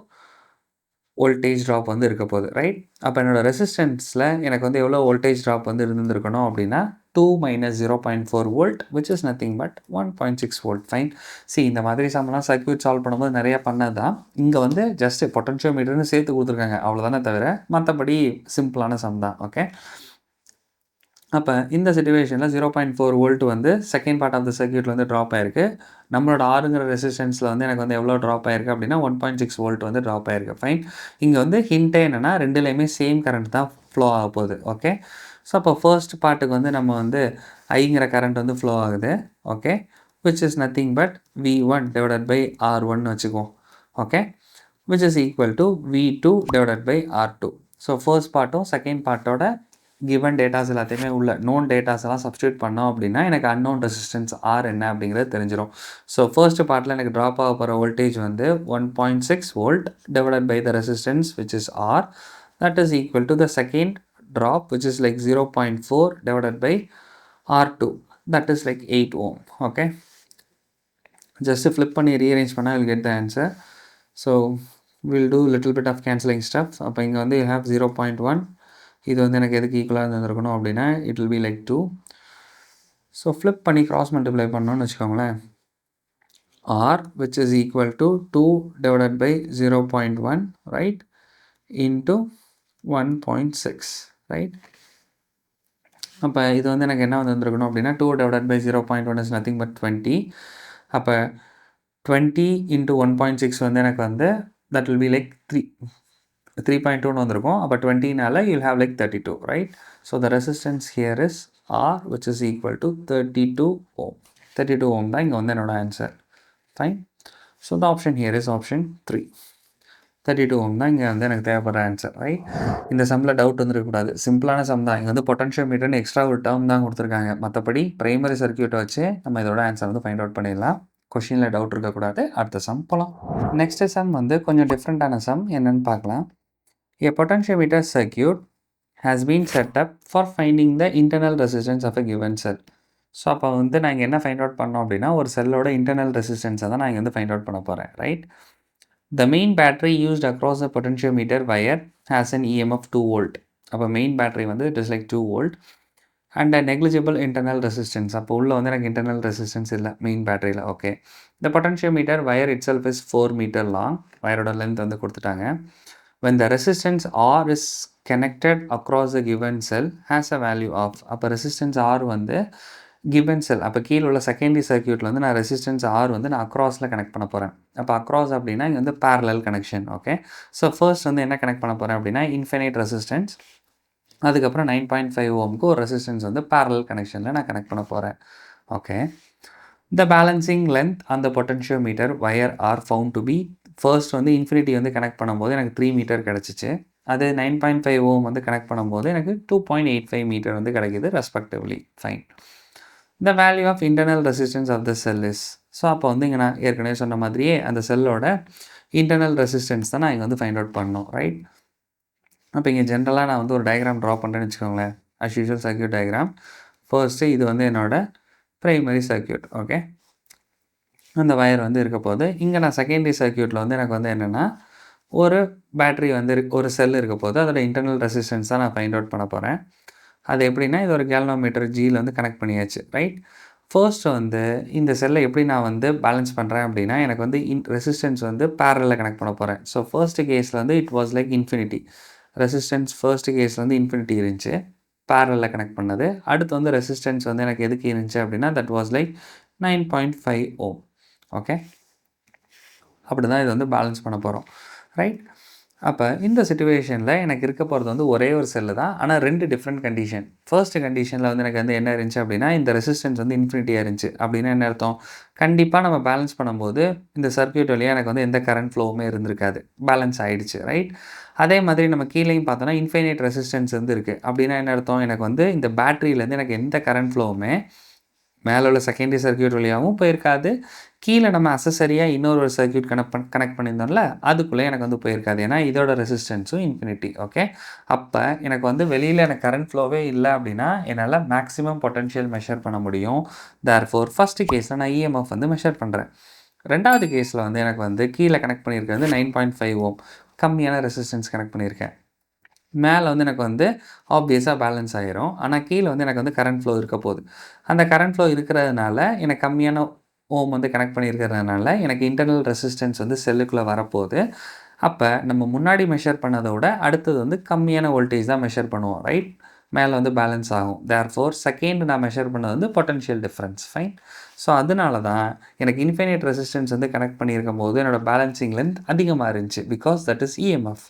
voltage drop வந்து இருக்க போகுது, ரைட்? அப்போ என்னோடய ரெசிஸ்டன்ஸில் எனக்கு வந்து எவ்வளோ வோல்டேஜ் ட்ராப் வந்து இருந்திருக்கணும் அப்படின்னா 2 minus 0.4 volt, which is nothing but 1.6 volt. Fine. See, இந்த மாதிரி சம்லாம் சர்க்யூட் சால்வ் பண்ணும்போது நிறைய பண்ணதான். இங்கே வந்து ஜஸ்ட் பொட்டன்ஷியோமீட்டர்னு சேர்த்து கொடுத்துருக்காங்க, அவ்வளோதானே தவிர மற்றபடி சிம்பிளான சம் தான். ஓகே, அப்போ இந்த சிச்சுவேஷனில் 0.4 வோல்ட் வந்து செகண்ட் பார்ட் ஆஃப் த சர்க்யூட்டில் வந்து ட்ராப் ஆயிருக்கு. நம்மளோட ஆறுங்கிற ரெசிஸ்டன்ஸில் வந்து எனக்கு வந்து எவ்வளோ ட்ராப் ஆயிருக்கு அப்படின்னா 1.6 வோல்ட் வந்து ட்ராப் ஆயிருக்கு. ஃபைன். இங்கே வந்து ஹிண்ட்டே என்னென்னா ரெண்டுலேயுமே சேம் கரண்ட் தான் ஃப்ளோ ஆக போகுது. ஓகே, ஸோ அப்போ ஃபர்ஸ்ட் பார்ட்டுக்கு வந்து நம்ம வந்து ஐங்கிற கரண்ட் வந்து ஃப்ளோ ஆகுது. Okay, which is nothing but V1 divided by R1 வச்சுக்குவோம். Okay, which is equal to V2 divided by R2. So first பார்ட்டும் செகண்ட் பார்ட்டோட கிவன் டேட்டாஸ் எல்லாத்தையுமே உள்ள நோன் டேட்டாஸ் எல்லாம் சப்ஸ்டியூட் பண்ணோம் அப்படின்னா எனக்கு அன்னோன் ரெசிஸ்டன்ஸ் ஆர் என்ன அப்படிங்கிறது தெரிஞ்சிடும். ஸோ ஃபர்ஸ்ட் பார்ட்டில் எனக்கு ட்ராப் ஆக போகிற வோல்டேஜ் வந்து 1.6 volt divided by the resistance which is R, that is equal to the second drop which is like 0.4 divided by R2, that is like 8 ohm. Okay, just flip பண்ணி rearrange பண்ணா you'll get the answer. So we'll do little bit of cancelling stuff. அப்போ இங்கே வந்து you have 0.1, இது வந்து எனக்கு எதுக்கு ஈக்குவலாக இருந்திருக்கணும் அப்படின்னா it will be like 2. So flip பண்ணி cross multiply பண்ணோன்னு வச்சுக்கோங்களேன், R which is equal to 2 divided by 0.1, right, into 1.6, right. அப்போ இது வந்து எனக்கு என்ன வந்துருக்கணும் அப்படின்னா 2 divided by 0.1 is nothing but 20. அப்போ 20 into 1.6 வந்து எனக்கு வந்து that will be like 3.2 வந்திருக்கும். அப்போ 20னால you'll have like 32, right. So the resistance here is R which is equal to 32 ohm. 32 ohm தான் இங்கே வந்து என்னோட answer. Fine. So the option here is option 3. 32 ohm தான் இங்கே வந்து எனக்கு தேவைப்படுற ஆன்சர், ரைட். இந்த சம்மில் டவுட் வந்துருக்கக்கூடாது, சிம்பிளான சம் தான். இங்கே வந்து பொட்டன்ஷியோமீட்டர்னு எக்ஸ்ட்ரா ஒரு டேர்ம் தான் கொடுத்துருக்காங்க, மற்றபடி பிரைமரி சர்க்யூட்டை வச்சு நம்ம இதோட ஆன்சர் வந்து ஃபைண்ட் அவுட் பண்ணிடலாம். கொஷினில் டவுட் இருக்கக்கூடாது. அடுத்த சம் போகலாம். நெக்ஸ்ட் சம் வந்து கொஞ்சம் டிஃப்ரெண்ட்டான சம், என்னென்னு பார்க்கலாம். A potentiometer circuit has been set up for finding the internal resistance of a given cell. So அப்போ வந்து நான் இங்கே என்ன ஃபைண்ட் அவுட் பண்ணோம் அப்படின்னா ஒரு செல்லோட இன்டர்னல் ரெசிஸ்டன்ஸை தான் நான் இங்கே வந்து ஃபைண்ட் அவுட் பண்ண போகிறேன், right. The main battery used across the potentiometer wire has an EMF 2 volt. அப்போ மெயின் பேட்டரி வந்து it is like 2 volt and a negligible internal resistance. அப்போ உள்ள வந்து எனக்கு internal resistance இல்லை மெயின் பேட்டரியில். Okay, the potentiometer wire itself is 4 meter long. வயரோட length வந்து கொடுத்துட்டாங்க. When the resistance R is connected across the given cell has a value of, அப்போ resistance R வந்து கிவன் செல், அப்போ கீழே உள்ள செகண்டரி சர்க்யூட்டில் வந்து நான் ரெசிஸ்டன்ஸ் ஆர் வந்து நான் அக்ராஸில் கனெக்ட் பண்ண போகிறேன். அப்போ அக்ராஸ் அப்படின்னா இங்கே வந்து parallel connection. Okay, so first வந்து என்ன கனெக்ட் பண்ண போகிறேன் அப்படின்னா இன்ஃபினைட் ரெசிஸ்டன்ஸ், அதுக்கப்புறம் 9.5 ஓம்க்கு ஒரு ரெசிஸ்டன்ஸ் வந்து பேரலல் கனெக்ஷனில் நான் கனெக்ட் பண்ண போகிறேன். ஓகே, த பேலன்சிங் லென்த் அந்த potentiometer wire are found to be, first வந்து இன்ஃபினிட்டி வந்து கனெக்ட் பண்ணும்போது எனக்கு 3 மீட்டர் கிடச்சிச்சு. அது 9.5 ஓம் வந்து கனெக்ட் பண்ணும்போது எனக்கு 2.85 மீட்டர் வந்து கிடைக்கிது respectively. Fine. The value of internal resistance of the cell is, so அப்போ வந்து இங்கே நான் ஏற்கனவே சொன்ன மாதிரியே அந்த செல்லோட இன்டர்னல் ரெசிஸ்டன்ஸ் தான் நான் இங்கே வந்து ஃபைண்ட் அவுட் பண்ணணும், ரைட். அப்போ இங்கே ஜென்ரலாக நான் வந்து ஒரு டயக்ராம் ட்ரா பண்ணுறேன்னு வச்சுக்கோங்களேன், as usual circuit diagram. First இது வந்து என்னோட ப்ரைமரி சர்க்யூட். ஓகே, அந்த வயர் வந்து இருக்க போது இங்கே நான் செகண்டரி சர்க்யூட்டில் வந்து எனக்கு வந்து என்னென்னா ஒரு பேட்ரி வந்து ஒரு செல் இருக்க போது அதோட இன்டர்னல் ரெசிஸ்டன்ஸ் தான் நான் ஃபைண்ட் அவுட் பண்ண போகிறேன். அது எப்படின்னா இது ஒரு கேல்வனோமீட்டர் ஜியில் வந்து கனெக்ட் பண்ணியாச்சு, ரைட். ஃபர்ஸ்ட் வந்து இந்த செல்லை எப்படி நான் வந்து பேலன்ஸ் பண்ணுறேன் அப்படின்னா எனக்கு வந்து ரெசிஸ்டன்ஸ் வந்து பேரலில் கனெக்ட் பண்ண போகிறேன். ஸோ ஃபர்ஸ்ட் கேஸில் வந்து it was like infinity resistance, first கேஸில் வந்து இன்ஃபினிட்டி இருந்துச்சு பேரலில் கனெக்ட் பண்ணது. அடுத்து வந்து ரெசிஸ்டன்ஸ் வந்து எனக்கு எதுக்கு இருந்துச்சு அப்படின்னா that was like 9.5 ohm. Okay, அப்படி தான் இது வந்து பேலன்ஸ் பண்ண போகிறோம், ரைட். அப்போ இந்த சிச்சுவேஷனில் எனக்கு இருக்க போகிறது வந்து ஒரே ஒரு செல்லு தான், ஆனால் 2 டிஃப்ரெண்ட் கண்டிஷன். ஃபர்ஸ்ட் கண்டிஷனில் வந்து எனக்கு வந்து என்ன இருந்துச்சு அப்படின்னா இந்த ரெசிஸ்டன்ஸ் வந்து இன்ஃபினிட்டியாக இருந்துச்சு. அப்படின்னா என்ன அர்த்தம், கண்டிப்பாக நம்ம பேலன்ஸ் பண்ணும்போது இந்த சர்க்யூட் வழியாக எனக்கு வந்து எந்த கரண்ட் ஃப்ளோவுமே இருந்திருக்காது, பேலன்ஸ் ஆகிடுச்சு, ரைட். அதே மாதிரி நம்ம கீழேயும் பார்த்தோன்னா இன்ஃபைனைட் ரெசிஸ்டன்ஸ் வந்து இருக்குது. அப்படின்னா என்ன அர்த்தம், எனக்கு வந்து இந்த பேட்டரியிலேருந்து எனக்கு எந்த கரண்ட் ஃப்ளோவுமே மேலே உள்ள செகண்டரி சர்க்யூட் வழியாகவும் போயிருக்காது, கீழே நம்ம அசசரியாக இன்னொரு சர்க்யூட் கனெக்ட் பண்ணியிருந்தோம்ல அதுக்குள்ளே எனக்கு வந்து போயிருக்காது, ஏன்னா இதோட ரெசிஸ்டன்ஸும் இன்ஃபினிட்டி. ஓகே, அப்போ எனக்கு வந்து வெளியில் எனக்கு கரண்ட் ஃப்ளோவே இல்லை அப்படின்னா என்னால் மேக்ஸிமம் பொட்டன்ஷியல் மெஷர் பண்ண முடியும். தேர்ஃபோர் ஃபஸ்ட்டு கேஸில் நான் இஎம்எஃப் வந்து மெஷர் பண்ணுறேன். ரெண்டாவது கேஸில் வந்து எனக்கு வந்து கீழே கனெக்ட் பண்ணியிருக்கிறது 9.5 ஓம் கம்மியான ரெசிஸ்டன்ஸ் கனெக்ட் பண்ணியிருக்கேன். மேலே வந்து எனக்கு வந்து ஆப்வியஸாக பேலன்ஸ் ஆயிரும். ஆனால் கீழே வந்து எனக்கு வந்து கரண்ட் ஃப்ளோ இருக்க போகுது. அந்த கரண்ட் ஃப்ளோ இருக்கிறதுனால எனக்கு கம்மியான ஓம் வந்து கனெக்ட் பண்ணியிருக்கிறதுனால எனக்கு இன்டர்னல் ரெசிஸ்டன்ஸ் வந்து செல்லுக்குள்ளே வரப்போகுது. அப்போ நம்ம முன்னாடி மெஷர் பண்ணதை விட அடுத்தது வந்து கம்மியான வோல்டேஜ் தான் மெஷர் பண்ணுவோம், ரைட்? மேலே வந்து பேலன்ஸ் ஆகும். தேர்ஃபோர் செகண்ட் நான் மெஷர் பண்ணது வந்து பொட்டன்ஷியல் டிஃப்ரென்ஸ், ஃபைன். ஸோ அதனால தான் எனக்கு இன்ஃபைனைட் ரெசிஸ்டன்ஸ் வந்து கனெக்ட் பண்ணியிருக்கும் போது என்னோடய பேலன்சிங் லென்த் அதிகமாக இருந்துச்சு, பிகாஸ் தட் இஸ் இஎம்எஃப்.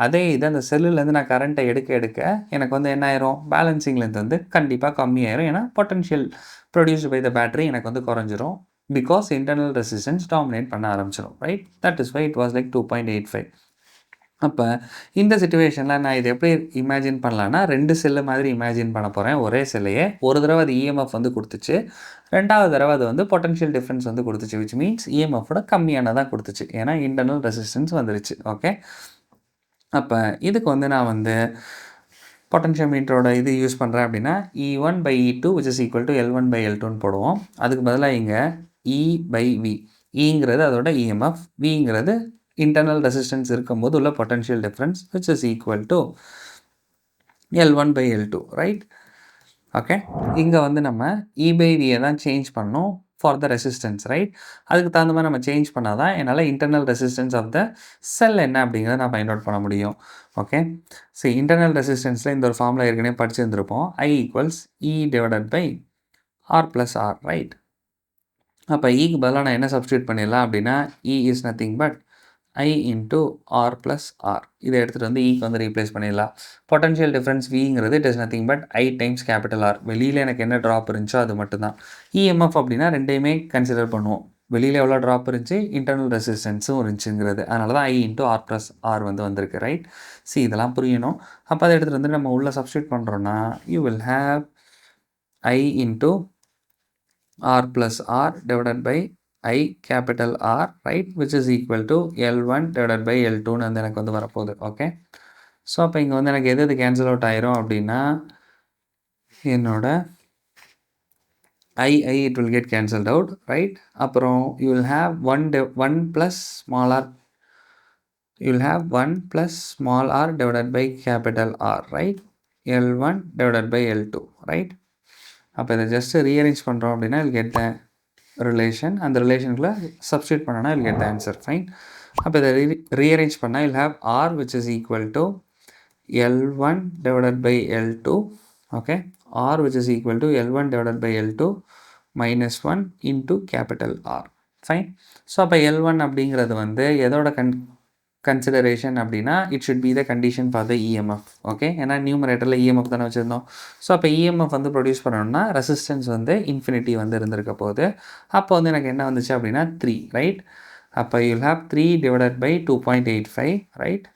அதே இது அந்த செல்லுலேருந்து நான் கரண்ட்டை எடுக்க எனக்கு வந்து என்ன ஆயிரும், பேலன்சிங் லென்த் வந்து கண்டிப்பாக கம்மியாயிரும். ஏன்னா potential produced by the battery எனக்கு வந்து குறைஞ்சிரும், பிகாஸ் இன்டர்னல் ரெசிஸ்டன்ஸ் டாமினேட் பண்ண ஆரம்பிச்சிடும், right? That is why it was like 2.85. அப்போ இந்த சிச்சுவேஷனில் நான் இது எப்படி இமேஜின் பண்ணலான்னா, 2 செல்லு மாதிரி இமேஜின் பண்ண போகிறேன். ஒரே செல்லையே ஒரு தடவை அது இஎம்எஃப் வந்து கொடுத்துச்சு, 2வது தடவை அது வந்து பொட்டன்ஷியல் டிஃப்ரென்ஸ் வந்து கொடுத்துச்சு, விச் மீன்ஸ் இஎம்எஃபோட கம்மியானதாக கொடுத்துச்சு, ஏன்னா இன்டர்னல் ரெசிஸ்டன்ஸ் வந்துருச்சு. ஓகே, அப்போ இதுக்கு வந்து நான் வந்து பொட்டன்ஷியல் மீட்டரோட இது யூஸ் பண்ணுறேன் அப்படின்னா E1/E2 which is equal to L1/L2ன்னு போடுவோம். அதுக்கு பதிலாக இங்கே E/V, ஈங்கிறது அதோட இஎம்எஃப், விங்கிறது இன்டர்னல் ரெசிஸ்டன்ஸ் இருக்கும்போது உள்ள potential difference which is equal to L1/L2, right? Okay, இங்கே வந்து நம்ம E/Vயை தான் சேஞ்ச் பண்ணோம் ஃபார் த ரெசிஸ்டன்ஸ், ரைட்? அதுக்கு தகுந்த மாதிரி நம்ம சேஞ்ச் பண்ணால் தான் என்னால் இன்டர்னல் ரெசிஸ்டன்ஸ் ஆஃப் த செல் என்ன அப்படிங்கிறத நான் ஃபைண்ட் அவுட் பண்ண முடியும். ஓகே, ஸோ இன்டர்னல் ரெசிஸ்டன்ஸில் இந்த ஒரு ஃபார்முலா ஏற்கனவே படிச்சிருந்துருப்போம், I = E/R+R, ரைட்? அப்போ ஈக்கு பதிலாக நான் என்ன சப்ஸ்டியூட் பண்ணிடலாம் அப்படின்னா E is nothing but I × R+R. இதை எடுத்துகிட்டு வந்து ஈக்கு வந்து ரீப்ளேஸ் பண்ணிடலாம். பொட்டன்ஷியல் டிஃப்ரென்ஸ் விங்கிறது it is nothing but I times capital R. வெளியில் எனக்கு என்ன ட்ராப் இருந்துச்சோ அது மட்டும்தான். இஎம்எஃப் அப்படின்னா ரெண்டையுமே கன்சிடர் பண்ணுவோம். வெளியில் எவ்வளோ ட்ராப் இருந்துச்சு, இன்டர்னல் ரெசிஸ்டன்ஸும் இருந்துச்சுங்கிறது. அதனால தான் I × R+R வந்து வந்திருக்கு, ரைட்? இதெல்லாம் புரியணும். அப்போ அதை எடுத்துகிட்டு வந்து நம்ம உள்ளே சப்ஸ்டியூட் பண்ணுறோன்னா you will have I × R+R divided by I capital R, right, which is equal to L1/L2ன்னு வந்து எனக்கு வந்து வரப்போகுது. ஓகே, ஸோ அப்போ இங்கே வந்து எனக்கு எது கேன்சல் அவுட் ஆயிரும் அப்படின்னா என்னோட it will get cancelled out, right? அப்புறம் you will have 1 plus small r, you will have 1 plus small r divided by capital R, right? L1/L2, right? அப்போ இதை ஜஸ்ட் ரீஅரேஞ்ச் பண்ணுறோம் அப்படின்னா வில் கெட் த ரிலேஷன். அந்த ரிலேஷனுக்குள்ளே substitute பண்ணோன்னா will get the answer, fine. அப்போ இதை rearrange பண்ணால் will have R which is equal to L1/L2, okay, R which is equal to L1/L2 minus 1 into capital R, fine. So அப்போ L1 அப்படிங்கிறது வந்து எதோட consideration அப்படின்னா it should be the condition for the EMF. Okay, ஏன்னா நியூமரேட்டரில் EMF தானே வச்சுருந்தோம். So அப்போ இஎம்எஃப் வந்து ப்ரொடியூஸ் பண்ணணும்னா ரெசிஸ்டன்ஸ் வந்து இன்ஃபினிட்டி வந்து இருந்திருக்க போகுது. அப்போ வந்து எனக்கு என்ன வந்துச்சு அப்படின்னா 3, ரைட்? அப்போ you will have 3 divided by 2.85, right?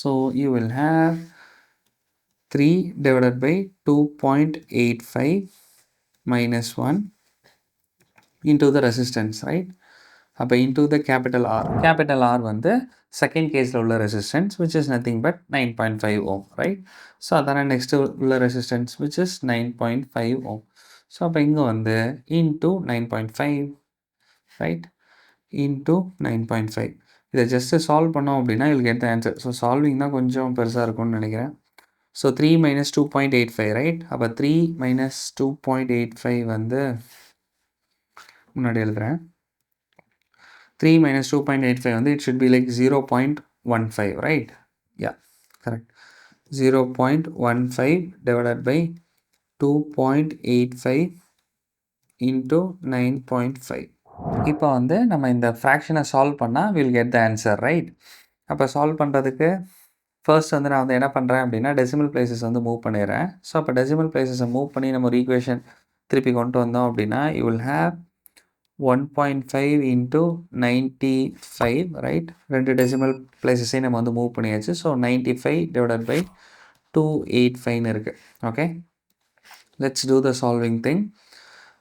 So you will have 3 divided by 2.85 minus 1 into the resistance, right? அப்போ into the capital R. Capital R வந்து செகண்ட் கேஸில் உள்ள resistance which is nothing but 9.5 ohm, right? So அதான next உள்ள resistance which is 9.5 ohm. So அப்போ இங்கே வந்து into 9.5, right, into 9.5. இதை ஜஸ்ட்டு சால்வ் பண்ணோம் அப்படின்னா will get the answer. So solving தான் கொஞ்சம் பெருசாக இருக்கும்னு நினைக்கிறேன். So 3 minus 2.85, right? அப்போ 3 minus 2.85 வந்து முன்னாடி எழுதுகிறேன். 3 minus 2.85 வந்து it should be like 0.15, right? Yeah, correct. 0.15 divided by 2.85 into 9.5. இப்போ வந்து நம்ம இந்த ஃப்ராக்ஷனை சால்வ் பண்ணால் will get the answer, right? அப்போ சால்வ் பண்ணுறதுக்கு ஃபர்ஸ்ட் வந்து நான் வந்து என்ன பண்ணுறேன் அப்படின்னா டெசிமல் பிளேசஸ் வந்து மூவ் பண்ணிடுறேன். ஸோ அப்போ டெசிமல் பிளேசஸை மூவ் பண்ணி நம்ம ஒரு ஈக்குவேஷன் திருப்பி கொண்டு வந்தோம் அப்படின்னா you will have 1.5 into 95, right? 2 decimal பிளேசஸையும் நம்ம வந்து மூவ் பண்ணியாச்சு. ஸோ 95 divided by 285ன்னு இருக்குது. Okay, let's do the solving thing.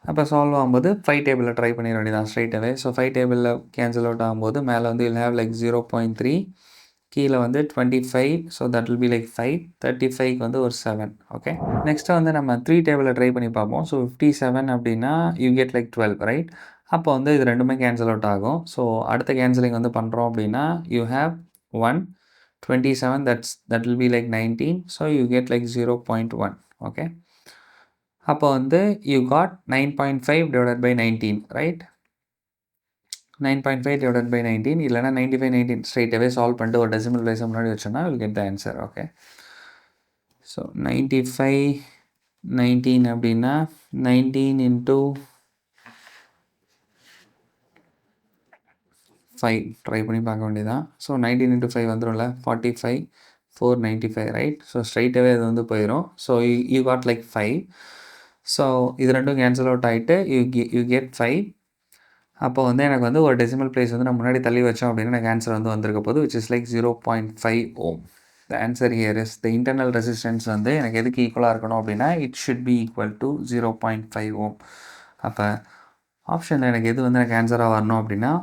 அப்போ சால்வ் ஆகும்போது 5 டேபிளில் ட்ரை பண்ணிட வேண்டியதான் ஸ்ட்ரைட்டாகவே. ஸோ 5 டேபிளில் கேன்சல் அவுட் ஆகும்போது மேலே வந்து வில் ஹேவ் லைக் 0.3, கீழே வந்து 25, so that will be like 5, 35க்கு வந்து ஒரு 7. ஓகே, நெக்ஸ்ட்டு வந்து நம்ம 3 டேபிளில் ட்ரை பண்ணி பார்ப்போம். ஸோ 57 அப்படின்னா யூ கெட் லைக் 12, ரைட்? அப்போ வந்து இது ரெண்டுமே கேன்சல் அவுட் ஆகும். ஸோ அடுத்த கேன்சலிங் வந்து பண்ணுறோம் அப்படின்னா you have 1, 27, that will be like 19. So you get like 0.1. Okay. அப்போ வந்து you got 9.5 divided by 19, right? 9.5 divided by 19 இல்லைனா 95 19 straight away solve பண்ணிட்டு ஒரு decimal place முன்னாடி வச்சோன்னா we'll get the answer. Okay. So 95 19 அப்படின்னா 19 into 5 ட்ரை பண்ணி பார்க்க வேண்டியதான். ஸோ 19 into 5 வந்துடும்ல 45 495, ரைட்? ஸோ ஸ்ட்ரைட்டாகவே அது வந்து போயிடும். So you got like 5. So இது ரெண்டும் கேன்சல் அவுட் ஆகிட்டு யூ கெட் 5. அப்போ வந்து எனக்கு வந்து ஒரு டெசிமல் பிளேஸ் வந்து நான் முன்னாடி தள்ளி வச்சோம் அப்படின்னா எனக்கு ஆன்சர் வந்து வந்திருக்க போது which is like 0.5 ohm. The answer here is the internal resistance வந்து எனக்கு எதுக்கு ஈக்குவலாக இருக்கணும் அப்படின்னா it should be equal to 0.5 ohm. அப்போ ஆப்ஷனில் எனக்கு எது வந்து எனக்கு ஆன்சராக வரணும் அப்படின்னா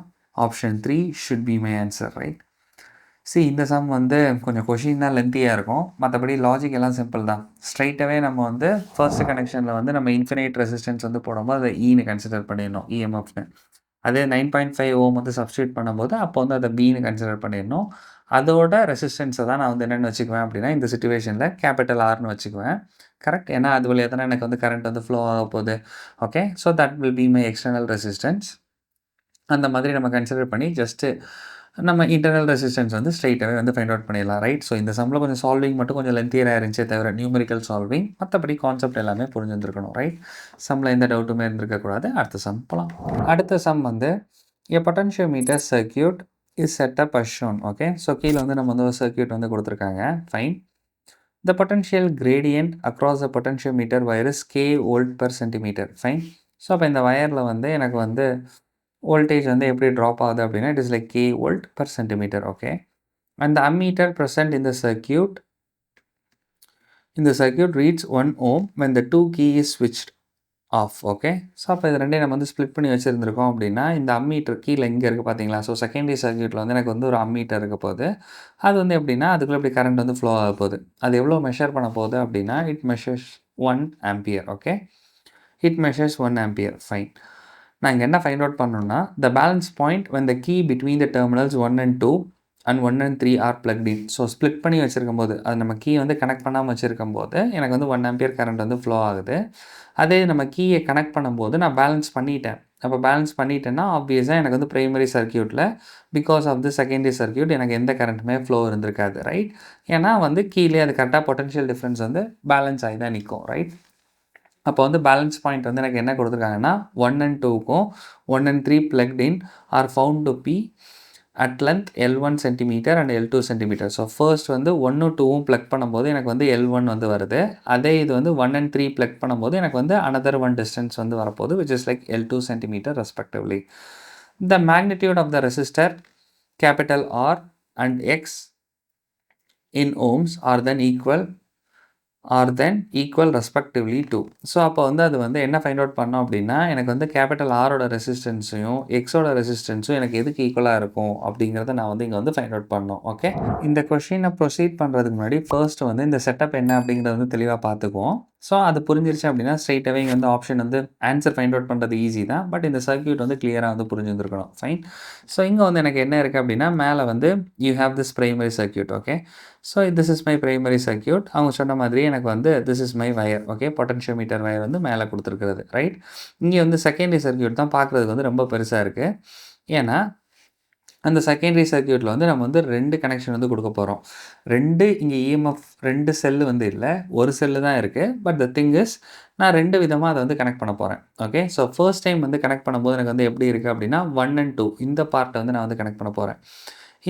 option 3 should be my answer, right? See, இந்த சம் வந்து கொஞ்சம் கொஷின் தான் லென்த்தியாக இருக்கும். மற்றபடி லாஜிக் எல்லாம் சிம்பிள் தான். ஸ்ட்ரைட்டாகவே நம்ம வந்து ஃபர்ஸ்ட் கனெக்ஷனில் வந்து நம்ம இன்ஃபினைட் ரெசிஸ்டன்ஸ் வந்து போடும்போது அதை ஈன்னு கன்சிடர் பண்ணிடணும், இஎம்எஃப்னு. அதே 9.5 ஓம் வந்து சப்ஸ்டியூட் பண்ணும்போது அப்போ வந்து அதை பீன்னு கன்சிடர் பண்ணிடணும். அதோட ரெசிஸ்டன்ஸை தான் நான் வந்து என்னென்னு வச்சுக்குவேன் அப்படின்னா இந்த சிச்சுவேஷனில் கேபிட்டல் ஆர்னு வச்சுக்குவேன். கரெக்ட்? ஏன்னா அது வழியாக தானே எனக்கு வந்து கரண்ட் வந்து ஃப்ளோ ஆக போகுது. Okay, so that will be my external resistance. அந்த மாதிரி நம்ம கன்சிடர் பண்ணி ஜஸ்ட்டு நம்ம இன்டர்னல் ரெசிஸ்டன்ஸ் வந்து ஸ்ட்ரைட்டாகவே வந்து ஃபைண்ட் அவுட் பண்ணிடலாம், ரைட்? ஸோ இந்த சம்மில் கொஞ்சம் சால்விங் மட்டும் கொஞ்சம் லென்த்தியராக இருந்துச்சே தவிர நியூமெரிக்கல் சால்விங், மற்றபடி கான்செப்ட் எல்லாமே புரிஞ்சுருந்துருக்கணும், ரைட்? சம்மில் எந்த டவுட்டுமே இருந்திருக்கக்கூடாது. அடுத்த சம் போகலாம். அடுத்த சம் வந்து a potentiometer circuit is set up as shown. Okay, so கீழே வந்து நம்ம வந்து ஒரு சர்க்யூட் வந்து கொடுத்துருக்காங்க. Fine. The potential gradient across the potentiometer wire is k volt per centimeter. Fine. So அப்போ இந்த வயரில் வந்து எனக்கு வந்து வோல்டேஜ் வந்து எப்படி ட்ராப் ஆகுது அப்படின்னா it is like k volt per centimeter. Okay, and the ammeter present in the circuit reads 1 ohm when the 2 key is switched off. Okay, so அப்போ இது ரெண்டையும் நம்ம வந்து ஸ்ப்ளிட் பண்ணி வச்சுருந்துருக்கோம் அப்படின்னா இந்த அம்மீட்டர் கீழே இங்கே இருக்குது பார்த்தீங்களா? ஸோ செகண்டரி சர்க்யூட்டில் வந்து எனக்கு வந்து ஒரு அம்மீட்டர் இருக்க போகுது. அது வந்து எப்படின்னா அதுக்குள்ளே எப்படி கரண்ட் வந்து ஃப்ளோ ஆக போகுது. அது எவ்வளோ மெஷர் பண்ண போகுது அப்படின்னா it measures 1 ampere. Okay, it measures 1 ampere. Fine. நான் இங்கே என்ன ஃபைண்ட் அவுட் பண்ணணும்னா the balance point when the key between the terminals 1 and 2 and 1 and 3 are plugged in. So split பண்ணி வச்சுருக்கும் போது அது நம்ம கீ வந்து கனெக்ட் பண்ணாமல் வச்சுருக்கும் போது எனக்கு வந்து 1 ampere கரண்ட் வந்து ஃப்ளோ ஆகுது. அதே நம்ம கீயை கனெக்ட் பண்ணும்போது நான் பேலன்ஸ் பண்ணிட்டேன். அப்போ பேலன்ஸ் பண்ணிட்டேன்னா ஆப்வியஸாக எனக்கு வந்து ப்ரைமரி சர்க்யூட்டில் because of the secondary circuit எனக்கு எந்த கரண்ட்டுமே ஃப்ளோ இருந்திருக்காது, ரைட்? ஏன்னா வந்து கீழே அது கரெக்டாக பொட்டன்ஷியல் டிஃப்ரென்ஸ் வந்து பேலன்ஸ் ஆகி தான் நிற்கும், ரைட்? அப்போ வந்து பேலன்ஸ் பாயிண்ட் வந்து எனக்கு என்ன கொடுத்துருக்காங்கன்னா 1 and 2க்கும் 1 and 3 plugged in are found to be at length L1 cm and L2 cm. So first வந்து 1 2வும் ப்ளக் பண்ணும்போது எனக்கு வந்து L1 வந்து வருது. அதே இது வந்து 1 and 3 ப்ளக் பண்ணும்போது எனக்கு வந்து another one distance வந்து வரப்போகுது which is like L2 cm respectively. The magnitude of the resistor capital R and X in ohms are then equal respectively to. So அப்போ வந்து அது வந்து என்ன ஃபைண்ட் அவுட் பண்ணோம் அப்படின்னா எனக்கு வந்து கேபிட்டல் ஆரோட ரெசிஸ்டன்ஸையும் எக்ஸோட ரெசிஸ்டன்ஸும் எனக்கு எதுக்கு ஈக்குவலாக இருக்கும் அப்படிங்கிறத நான் வந்து இங்கே வந்து ஃபைண்ட் அவுட் பண்ணோம். ஓகே, இந்த கொஷினை ப்ரொசீட் பண்ணுறதுக்கு முன்னாடி ஃபர்ஸ்ட் வந்து இந்த செட்டப் என்ன அப்படிங்கிறத வந்து தெளிவாக பார்த்துக்குவோம். ஸோ அது புரிஞ்சிருச்சு அப்படின்னா ஸ்ட்ரைட்டாகவே இங்கே வந்து ஆப்ஷன் வந்து ஆன்சர் ஃபைண்ட் அவுட் பண்ணுறது ஈஸி தான். பட் இந்த சர்க்யூட் வந்து கிளியராக வந்து புரிஞ்சுருந்துருக்கணும். ஃபைன். ஸோ இங்கே வந்து எனக்கு என்ன இருக்குது அப்படின்னா மேலே வந்து you have this primary circuit. Okay, so this is my primary circuit. அவங்க சொன்ன மாதிரி எனக்கு வந்து this is my wire. Okay, potentiometer wire வந்து மேலே கொடுத்துருக்குறது, ரைட்? இங்கே வந்து செகண்டரி சர்க்யூட் தான் பார்க்குறதுக்கு வந்து ரொம்ப பெருசாக இருக்குது. ஏன்னா அந்த செகண்டரி சர்க்யூட்டில் வந்து நம்ம வந்து 2 கனெக்ஷன் வந்து கொடுக்க போகிறோம். 2 இங்கே இஎம்எஃப் 2 செல்லு வந்து இல்லை, ஒரு செல்லு தான் இருக்குது. பட் த திங் இஸ் நான் 2 விதமாக அதை வந்து கனெக்ட் பண்ண போகிறேன். ஓகே, ஸோ ஃபர்ஸ்ட் டைம் வந்து கனெக்ட் பண்ணும்போது எனக்கு வந்து எப்படி இருக்குது அப்படின்னா 1 and 2 இந்த பார்ட்டை வந்து நான் வந்து கனெக்ட் பண்ண போகிறேன்.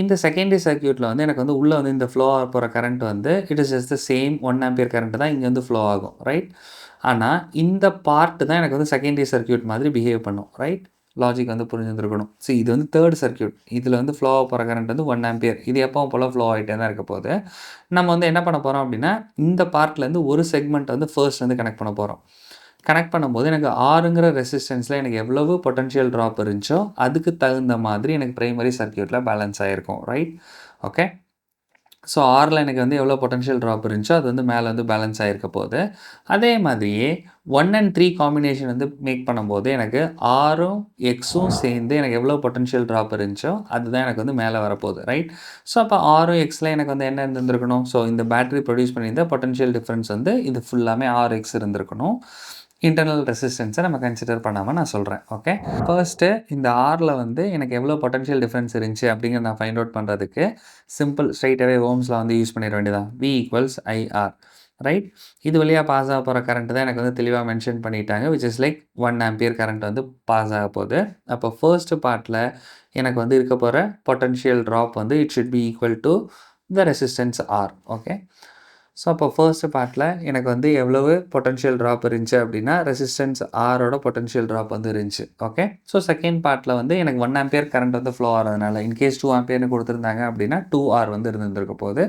இந்த செகண்டரி சர்க்யூட்டில் வந்து எனக்கு வந்து உள்ளே வந்து இந்த ஃப்ளோ ஆக போகிற கரண்ட் வந்து it is just the same 1 ampere current தான் இங்கே வந்து ஃப்ளோ ஆகும், ரைட்? ஆனால் இந்த பார்ட்டு தான் எனக்கு வந்து செகண்டரி சர்க்யூட் மாதிரி பிஹேவ் பண்ணும், ரைட்? லாஜிக் வந்து புரிஞ்சுருக்கணும். ஸோ இது வந்து தேர்ட் சர்க்யூட். இதில் வந்து ஃப்ளோ ஆக போகிற கரண்ட் வந்து 1 ampere. இது எப்பவும் போல் ஃப்ளோ ஆகிட்டே தான் இருக்க போகுது. நம்ம வந்து என்ன பண்ண போகிறோம் அப்படின்னா இந்த பார்ட்லேருந்து ஒரு செக்மெண்ட் வந்து ஃபர்ஸ்ட் வந்து கனெக்ட் பண்ண போகிறோம். கனெக்ட் பண்ணும்போது எனக்கு ஆறுங்கிற ரெசிஸ்டன்ஸில் எனக்கு எவ்வளவு பொட்டன்ஷியல் ட்ராப் இருந்துச்சோ அதுக்கு தகுந்த மாதிரி எனக்கு ப்ரைமரி சர்க்யூட்டில் பேலன்ஸ் ஆகிருக்கும், ரைட்? ஓகே, ஸோ ஆரில் எனக்கு வந்து எவ்வளோ பொட்டன்ஷியல் ட்ராப் இருந்துச்சோ அது வந்து மேலே வந்து பேலன்ஸ் ஆகிருக்க போகுது. அதே மாதிரியே 1 அண்ட் 3 காம்பினேஷன் வந்து மேக் பண்ணும்போது எனக்கு ஆரும் எக்ஸும் சேர்ந்து எனக்கு எவ்வளோ பொட்டன்ஷியல் ட்ராப் இருந்துச்சோ அதுதான் எனக்கு வந்து மேலே வரப்போகுது, ரைட்? ஸோ அப்போ ஆரும் எக்ஸில் எனக்கு வந்து என்ன இருந்திருக்கணும்? ஸோ இந்த பேட்டரி ப்ரொடியூஸ் பண்ணியிருந்த பொட்டன்ஷியல் டிஃப்ரென்ஸ் வந்து இது ஃபுல்லாமே ஆர் எக்ஸ் இருந்திருக்கணும். இன்டர்னல் ரெசிஸ்டன்ஸை நம்ம கன்சிடர் பண்ணாமல் நான் சொல்கிறேன், ஓகே? ஃபர்ஸ்ட்டு இந்த ஆரில் வந்து எனக்கு எவ்வளோ பொட்டன்ஷியல் டிஃப்ரென்ஸ் இருந்துச்சு அப்படிங்கிறத நான் ஃபைண்ட் அவுட் பண்ணுறதுக்கு சிம்பிள் ஸ்ட்ரைட்டாகவே ஓம்ஸில் வந்து யூஸ் பண்ணிட வேண்டியதான். V equals IR, right? இது வழியாக பாஸ் ஆக போகிற கரண்ட் தான் எனக்கு வந்து தெளிவாக மென்ஷன் பண்ணிட்டாங்க, which is like 1 ampere current வந்து பாஸ் ஆக போகுது. அப்போ ஃபர்ஸ்ட் பார்ட்டில் எனக்கு வந்து இருக்க போகிற பொட்டன்ஷியல் ட்ராப் வந்து it should be equal to the resistance R, okay? So அப்போ ஃபர்ஸ்ட் பார்ட்டில் எனக்கு வந்து எவ்வளவு பொட்டன்ஷியல் ட்ராப் இருந்துச்சு அப்படின்னா ரெசிஸ்டன்ஸ் ஆரோட பொட்டன்ஷியல் ட்ராப் வந்து இருந்துச்சு, ஓகே? ஸோ செகண்ட் பார்ட்டில் வந்து எனக்கு 1 ஆம்பியர் கரண்ட் வந்து ஃப்ளோ ஆகிறதுனால இன்கேஸ் 2 ஆம்பியர்னு கொடுத்துருந்தாங்க அப்படின்னா 2R வந்து இருந்திருக்க போகுது.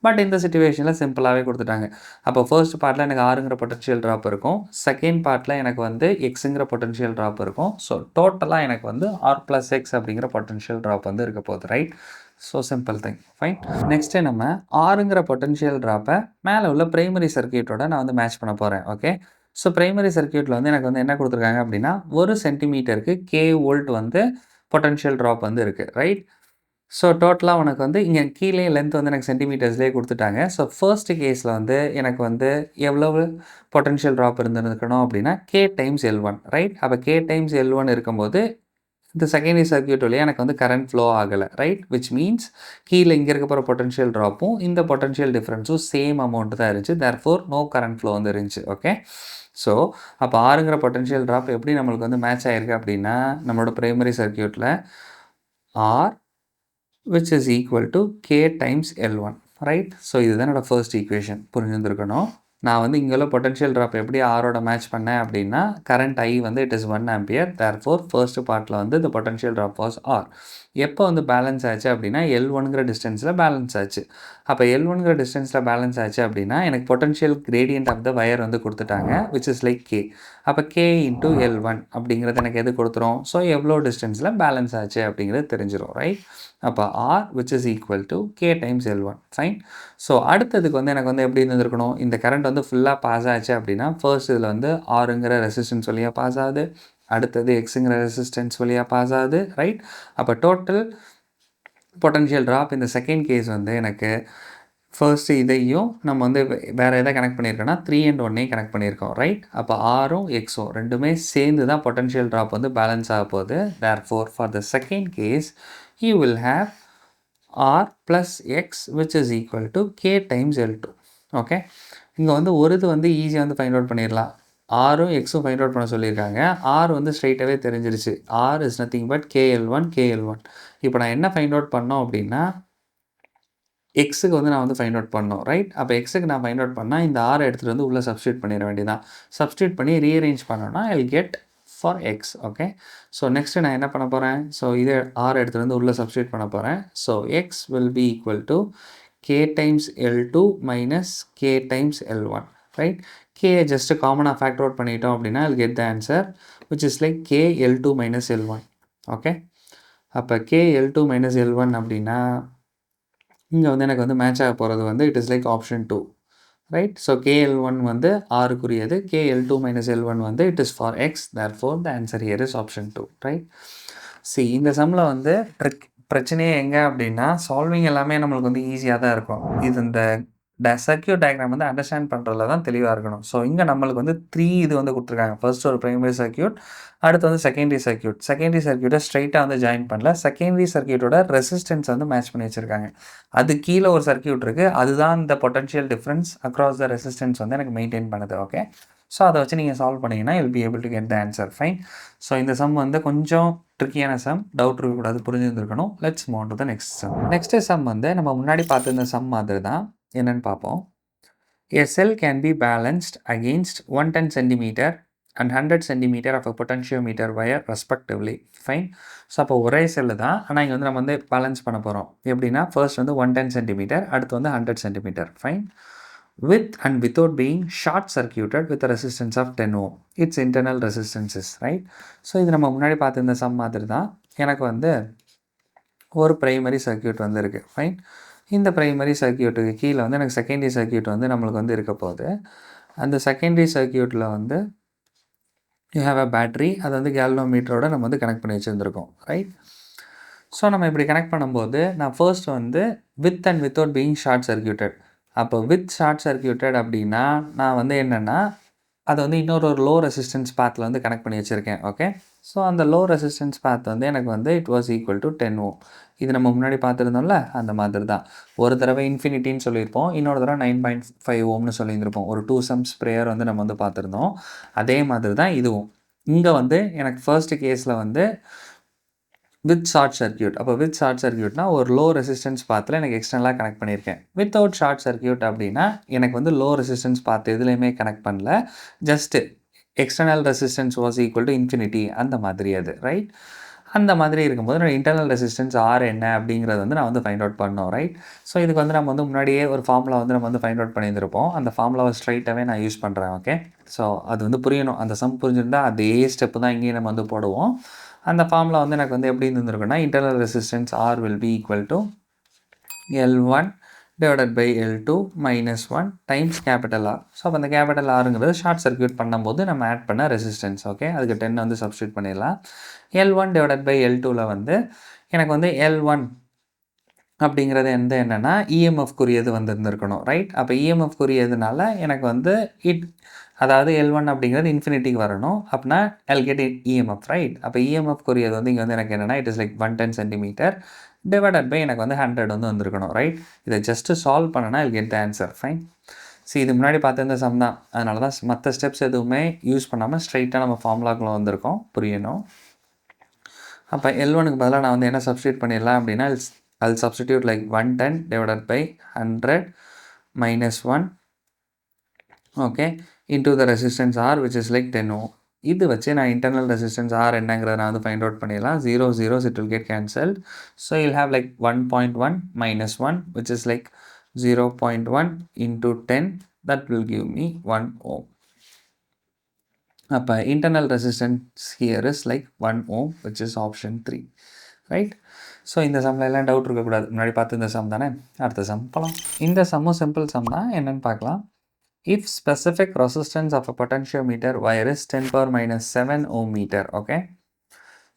பட் இந்த சிச்சுவேஷனில் சிம்பிளாகவே கொடுத்துட்டாங்க. அப்போ ஃபர்ஸ்ட் பார்ட்டில் எனக்கு ஆறுங்கிற பொட்டன்ஷியல் ட்ராப் இருக்கும், செகண்ட் பார்ட்டில் எனக்கு வந்து எக்ஸுங்கிற பொட்டன்ஷியல் ட்ராப் இருக்கும். ஸோ டோட்டலாக எனக்கு வந்து ஆர் ப்ளஸ் எக்ஸ் அப்படிங்கிற பொட்டன்ஷியல் ட்ராப் வந்து இருக்க போகுது, right? So simple thing, fine. Next நம்ம ஆறுங்கிற பொட்டன்ஷியல் ட்ராப்பை மேலே உள்ள பிரைமரி சர்க்யூட்டோட நான் வந்து மேட்ச் பண்ண போகிறேன், ஓகே? ஸோ பிரைமரி சர்க்யூட்டில் வந்து எனக்கு வந்து என்ன கொடுத்துருக்காங்க அப்படின்னா 1 சென்டிமீட்டருக்கு K வோல்ட் வந்து பொட்டன்ஷியல் ட்ராப் வந்து இருக்குது, ரைட்? ஸோ டோட்டலாக உனக்கு வந்து இங்கே கீழே லென்த் வந்து எனக்கு சென்டிமீட்டர்ஸ்லேயே கொடுத்துட்டாங்க. ஸோ ஃபர்ஸ்ட் கேஸில் வந்து எனக்கு வந்து எவ்வளவு பொட்டன்ஷியல் ட்ராப் இருந்திருக்கணும் அப்படின்னா K டைம்ஸ் L1, ரைட்? அப்போ K டைம்ஸ் L1 இருக்கும்போது இந்த செகண்டரி சர்க்யூட் வழியாக எனக்கு வந்து கரண்ட் ஃப்ளோ ஆகலை, ரைட்? விச் மீன்ஸ் கீழே இங்கே இருக்க போகிற பொட்டன்ஷியல் ட்ராப்பும் இந்த பொட்டன்ஷியல் டிஃப்ரென்ஸும் சேம் அமௌண்ட் தான் இருந்துச்சு. தேர்ஃபோர் நோ கரண்ட் ஃப்ளோ வந்து இருந்துச்சு, ஓகே? ஸோ அப்போ ஆறுங்கிற பொட்டன்ஷியல் ட்ராப் எப்படி நம்மளுக்கு வந்து மேட்ச் ஆகிருக்கு அப்படின்னா நம்மளோட பிரைமரி சர்க்யூட்டில் R which is equal to K times L1, right? So இதுதான் என்னோடய ஃபர்ஸ்ட் ஈக்குவேஷன், புரிஞ்சுருந்துருக்கணும். நான் வந்து இங்கே உள்ள பொட்டன்ஷியல் ட்ராப் எப்படி ஆரோட மேட்ச் பண்ணேன் அப்படின்னா கரண்ட் I வந்து it is 1 ampere. Therefore first பார்ட்டில் வந்து இந்த பொட்டன்ஷியல் ட்ராப் வாஸ் ஆர். எப்போ வந்து பேலன்ஸ் ஆச்சு அப்படின்னா L1ங்கிற டிஸ்டன்ஸில் பேலன்ஸ் ஆச்சு. அப்போ L1ங்கிற டிஸ்டன்ஸில் பேலன்ஸ் ஆச்சு அப்படின்னா எனக்கு potential gradient of the wire வந்து கொடுத்துட்டாங்க, விச் இஸ் லைக் K. அப்போ K இன்ட்டு L1 அப்படிங்கிறது எனக்கு எது கொடுத்துரும்? ஸோ எவ்வளோ டிஸ்டன்ஸில் பேலன்ஸ் ஆச்சு அப்படிங்கிறது தெரிஞ்சிடும், ரைட்? அப்போ R which is equal to K times L1, fine. So அடுத்ததுக்கு வந்து எனக்கு வந்து எப்படி இருந்திருக்கணும்? இந்த கரண்ட் வந்து ஃபுல்லாக பாஸ் ஆச்சு அப்படின்னா ஃபர்ஸ்ட் இதில் வந்து ஆறுங்கிற ரெசிஸ்டன்ஸ் வழியாக பாஸ் ஆகுது, அடுத்தது எக்ஸுங்கிற ரெசிஸ்டன்ஸ் வழியாக பாஸ் ஆகுது, ரைட்? அப்போ டோட்டல் பொட்டன்ஷியல் ட்ராப் இந்த செகண்ட் கேஸ் வந்து எனக்கு ஃபர்ஸ்ட்டு இதையும் நம்ம வந்து வேறு எதை கனெக்ட் பண்ணியிருக்கோன்னா 3 and 1 கனெக்ட் பண்ணியிருக்கோம், ரைட்? அப்போ ஆரும் எக்ஸும் ரெண்டுமே சேர்ந்து தான் பொட்டன்ஷியல் ட்ராப் வந்து பேலன்ஸ் ஆக போகுது. Therefore for the second case you will have R plus X which is equal to K times L2, okay? இங்கே வந்து ஒரு இது வந்து ஈஸியாக வந்து ஃபைண்ட் அவுட் பண்ணிடலாம். ஆரும் எக்ஸும் ஃபைண்ட் அவுட் பண்ண சொல்லியிருக்காங்க. ஆர் வந்து ஸ்ட்ரைட்டாகவே தெரிஞ்சிருச்சு. R is nothing but KL1 KL1. இப்போ நான் என்ன ஃபைண்ட் அவுட் பண்ணோம் அப்படின்னா எக்ஸுக்கு வந்து நான் வந்து ஃபைண்ட் அவுட் பண்ணோம், ரைட்? அப்போ எக்ஸுக்கு நான் ஃபைண்ட் அவுட் பண்ணால் இந்த ஆரை எடுத்துகிட்டு வந்து உள்ளே சப்ஸ்டியூட் பண்ணிட வேண்டியதான். சப்ஸ்டியூட் பண்ணி ரீஅரேஞ்ச் பண்ணோன்னா ஐ will get for X, okay? So next நான் என்ன பண்ண போகிறேன்? ஸோ இதே ஆர் எடுத்துகிட்டு வந்து உள்ளே சப்ஸ்டியூட் பண்ண போகிறேன். So X will be equal to K times L2 minus K times L1, right? K just காமனாக ஃபேக்டர் அவுட் பண்ணிட்டோம் அப்படின்னா I'll get the answer which is like K L2 minus L1, okay? அப்போ K L2 minus L1 அப்படின்னா இங்கே வந்து எனக்கு வந்து match ஆக போகிறது வந்து it is like option 2, right? So KL1 வந்து ஆருக்குரியது, KL2 minus L1 வந்து it is for X. Therefore the answer here is option 2, right? C இந்த சம்மில் வந்து பிரச்சனையே எங்கே அப்படின்னா சால்விங் எல்லாமே நம்மளுக்கு வந்து ஈஸியாக தான் இருக்கும். இது இந்த சர்க்யூட் டயக்ராம் வந்து அண்டர்ஸ்டாண்ட் பண்ணுறதுல தான் தெளிவாக இருக்கணும். ஸோ இங்கே நம்மளுக்கு வந்து 3 இது வந்து கொடுத்துருக்காங்க. ஃபர்ஸ்ட் ஒரு பிரைமரி சர்க்யூட், அடுத்து வந்து செகண்டரி சர்க்யூட். செகண்டரி சர்க்யூட்டை ஸ்ட்ரைட்டாக வந்து ஜாயின் பண்ணல, செகண்டரி சர்க்யூட்டோட ரெசிஸ்டன்ஸ் வந்து மேட்ச் பண்ணி வச்சுருக்காங்க. அது கீழே ஒரு சர்க்யூட் இருக்குது, அதுதான் இந்த potential difference across the resistance வந்து எனக்கு மெயின்டைன் பண்ணுது, ஓகே? ஸோ அதை வச்சு நீங்கள் சால்வ் பண்ணிங்கன்னா will be able to get the answer, fine. So இந்த சம் வந்து கொஞ்சம் ட்ரிக்கியான சம், டவுட் இருக்கக்கூடாது, புரிஞ்சுருந்துருக்கணும். Let's move to the next sum. Next sum வந்து நம்ம முன்னாடி பார்த்துருந்த சம் மாதிரி தான், என்னென்னு பார்ப்போம். A cell can be balanced against 110 cm and 100 cm of a potentiometer wire respectively, fine. So அப்போ ஒரே செல்லு தான், ஆனால் இங்கே வந்து நம்ம வந்து பேலன்ஸ் பண்ண போகிறோம். எப்படின்னா ஃபர்ஸ்ட் வந்து 110 cm, அடுத்து வந்து 100 cm, fine. With and without being short circuited with a resistance of 10 ohm, its internal resistances, right? So இது நம்ம முன்னாடி பார்த்துருந்த சம் மாதிரி தான். எனக்கு வந்து ஒரு பிரைமரி சர்க்யூட் வந்து இருக்குது, ஃபைன். இந்த பிரைமரி சர்க்யூட்டுக்கு கீழே வந்து எனக்கு செகண்டரி சர்க்யூட் வந்து நம்மளுக்கு வந்து இருக்க போகுது. அந்த செகண்டரி சர்க்யூட்டில் வந்து யூ ஹேவ் அ பேட்ரி. அதை வந்து கேல்வனோமீட்டரோட நம்ம வந்து கனெக்ட் பண்ணி வச்சுருந்துருக்கோம், ரைட்? ஸோ நம்ம இப்படி கனெக்ட் பண்ணும்போது நான் ஃபர்ஸ்ட் வந்து with and without being short circuited. அப்போ வித் ஷார்ட் சர்க்யூட்டட் அப்படின்னா நான் வந்து என்னென்னா அதை வந்து இன்னொரு லோ ரெசிஸ்டன்ஸ் பாத்தில் வந்து கனெக்ட் பண்ணி வச்சுருக்கேன். ஓகே, ஸோ அந்த லோ ரெசிஸ்டன்ஸ் பாத் வந்து எனக்கு வந்து இட் வாஸ் ஈக்குவல் டு 10 ஓம். இது நம்ம முன்னாடி பார்த்துருந்தோம்ல, அந்த மாதிரி தான். ஒரு தடவை இன்ஃபினிட்டின்னு சொல்லியிருப்போம், இன்னொரு தடவை 9.5 ஓம்னு சொல்லியிருந்திருப்போம். ஒரு 2 சம்ஸ் ப்ரேயர் வந்து நம்ம வந்து பார்த்துருந்தோம். அதே மாதிரி தான் இதுவும். இங்கே வந்து எனக்கு ஃபர்ஸ்ட் கேஸில் வந்து வித் ஷார்ட் சர்க்யூட். அப்போ வித் ஷார்ட் சர்க்யூட்னா ஒரு லோ ரெசிஸ்டன்ஸ் பாத்தில் எனக்கு எக்ஸ்டர்னலாக கனெக்ட் பண்ணியிருக்கேன். வித்தவுட் ஷார்ட் சர்க்யூட் அப்படின்னா எனக்கு வந்து லோ ரெசிஸ்டன்ஸ் பாத் எதுலேயுமே கனெக்ட் பண்ணல. Just external resistance was equal to infinity, அந்த மாதிரி அது, ரைட்? அந்த மாதிரி இருக்கும்போது நான் இன்டர்னல் ரெசிஸ்டன்ஸ் ஆர் என்ன அப்படிங்கிறது வந்து நான் வந்து ஃபைண்ட் அவுட் பண்ணோம், ரைட்? ஸோ இதுக்கு வந்து நம்ம வந்து முன்னாடியே ஒரு ஃபார்முலா வந்து நம்ம வந்து ஃபைண்ட் அவுட் பண்ணியிருந்திருப்போம். அந்த ஃபார்முலாவை ஸ்ட்ரைட்டாகவே நான் யூஸ் பண்ணுறேன். ஓகே, ஸோ அது வந்து புரியணும். அந்த சம் புரிஞ்சிருந்தால் அதே ஸ்டெப்பு தான் இங்கேயும் நம்ம வந்து போடுவோம். அந்த ஃபார்முலா வந்து எனக்கு வந்து எப்படி இருந்திருக்குன்னா internal resistance R will be equal to L1 divided by L2 minus 1 times capital R. So அப்போ அந்த கேபிட்டல் ஆருங்கிறது ஷார்ட் சர்க்யூட் பண்ணும்போது நம்ம ஆட் பண்ண ரெசிஸ்டன்ஸ். ஓகே, அதுக்கு 10 வந்து சப்ஸ்டியூட் பண்ணிடலாம். L1 டிவைடட் பை L2வில் வந்து எனக்கு வந்து L1 அப்படிங்கிறது என்னென்னா இஎம்எஃப்க்குரியது வந்து இருந்திருக்கணும், ரைட்? அப்போ இஎம்எஃப்க்குரியதுனால எனக்கு வந்து அதாவது L1 அப்படிங்கிறது இன்ஃபினிட்டிக்கு வரணும். அப்படின்னா I'll get இஎம்எஃப், ரைட்? அப்போ இஎம்எஃப்க்குரியது வந்து இங்கே வந்து எனக்கு என்னென்னா it is like 110 centimetre divided by எனக்கு வந்து 100 வந்து வந்திருக்கணும், ரைட்? இதை ஜஸ்ட்டு சால்வ் பண்ணனா I'll get the answer, fine. இது முன்னாடி பார்த்துருந்த சம் தான், அதனால தான் மற்ற ஸ்டெப்ஸ் எதுவுமே யூஸ் பண்ணாமல் ஸ்ட்ரைட்டாக நம்ம ஃபார்முலாக்குள்ளே வந்திருக்கோம், புரியணும். அப்போ L1க்கு பதிலாக நான் வந்து என்ன சப்ஸ்டியூட் பண்ணிடலாம் அப்படின்னா I'll substitute like 110 divided by 100 minus 1, okay, into the resistance R, which is like 10 ohm. இது வச்சு நான் internal resistance R என்னங்கிறத நான் வந்து find out பண்ணிடலாம். 0 zeros it will get cancelled. So you'll have like 1.1 minus 1, which is like 0.1 into 10. That will give me 1 ohm. அப்போ internal resistance here is like 1 ohm, which is option 3, right? So இந்த சம்மில் எல்லாம் doubt இருக்கக்கூடாது. முன்னாடி பார்த்து இந்த some தானே. அடுத்த சம் போகலாம். இந்த சம்மும் சிம்பிள் சம் தான், என்னென்னு பார்க்கலாம். If specific resistance of a potentiometer wire is 10⁻⁻7 ohm meter, okay?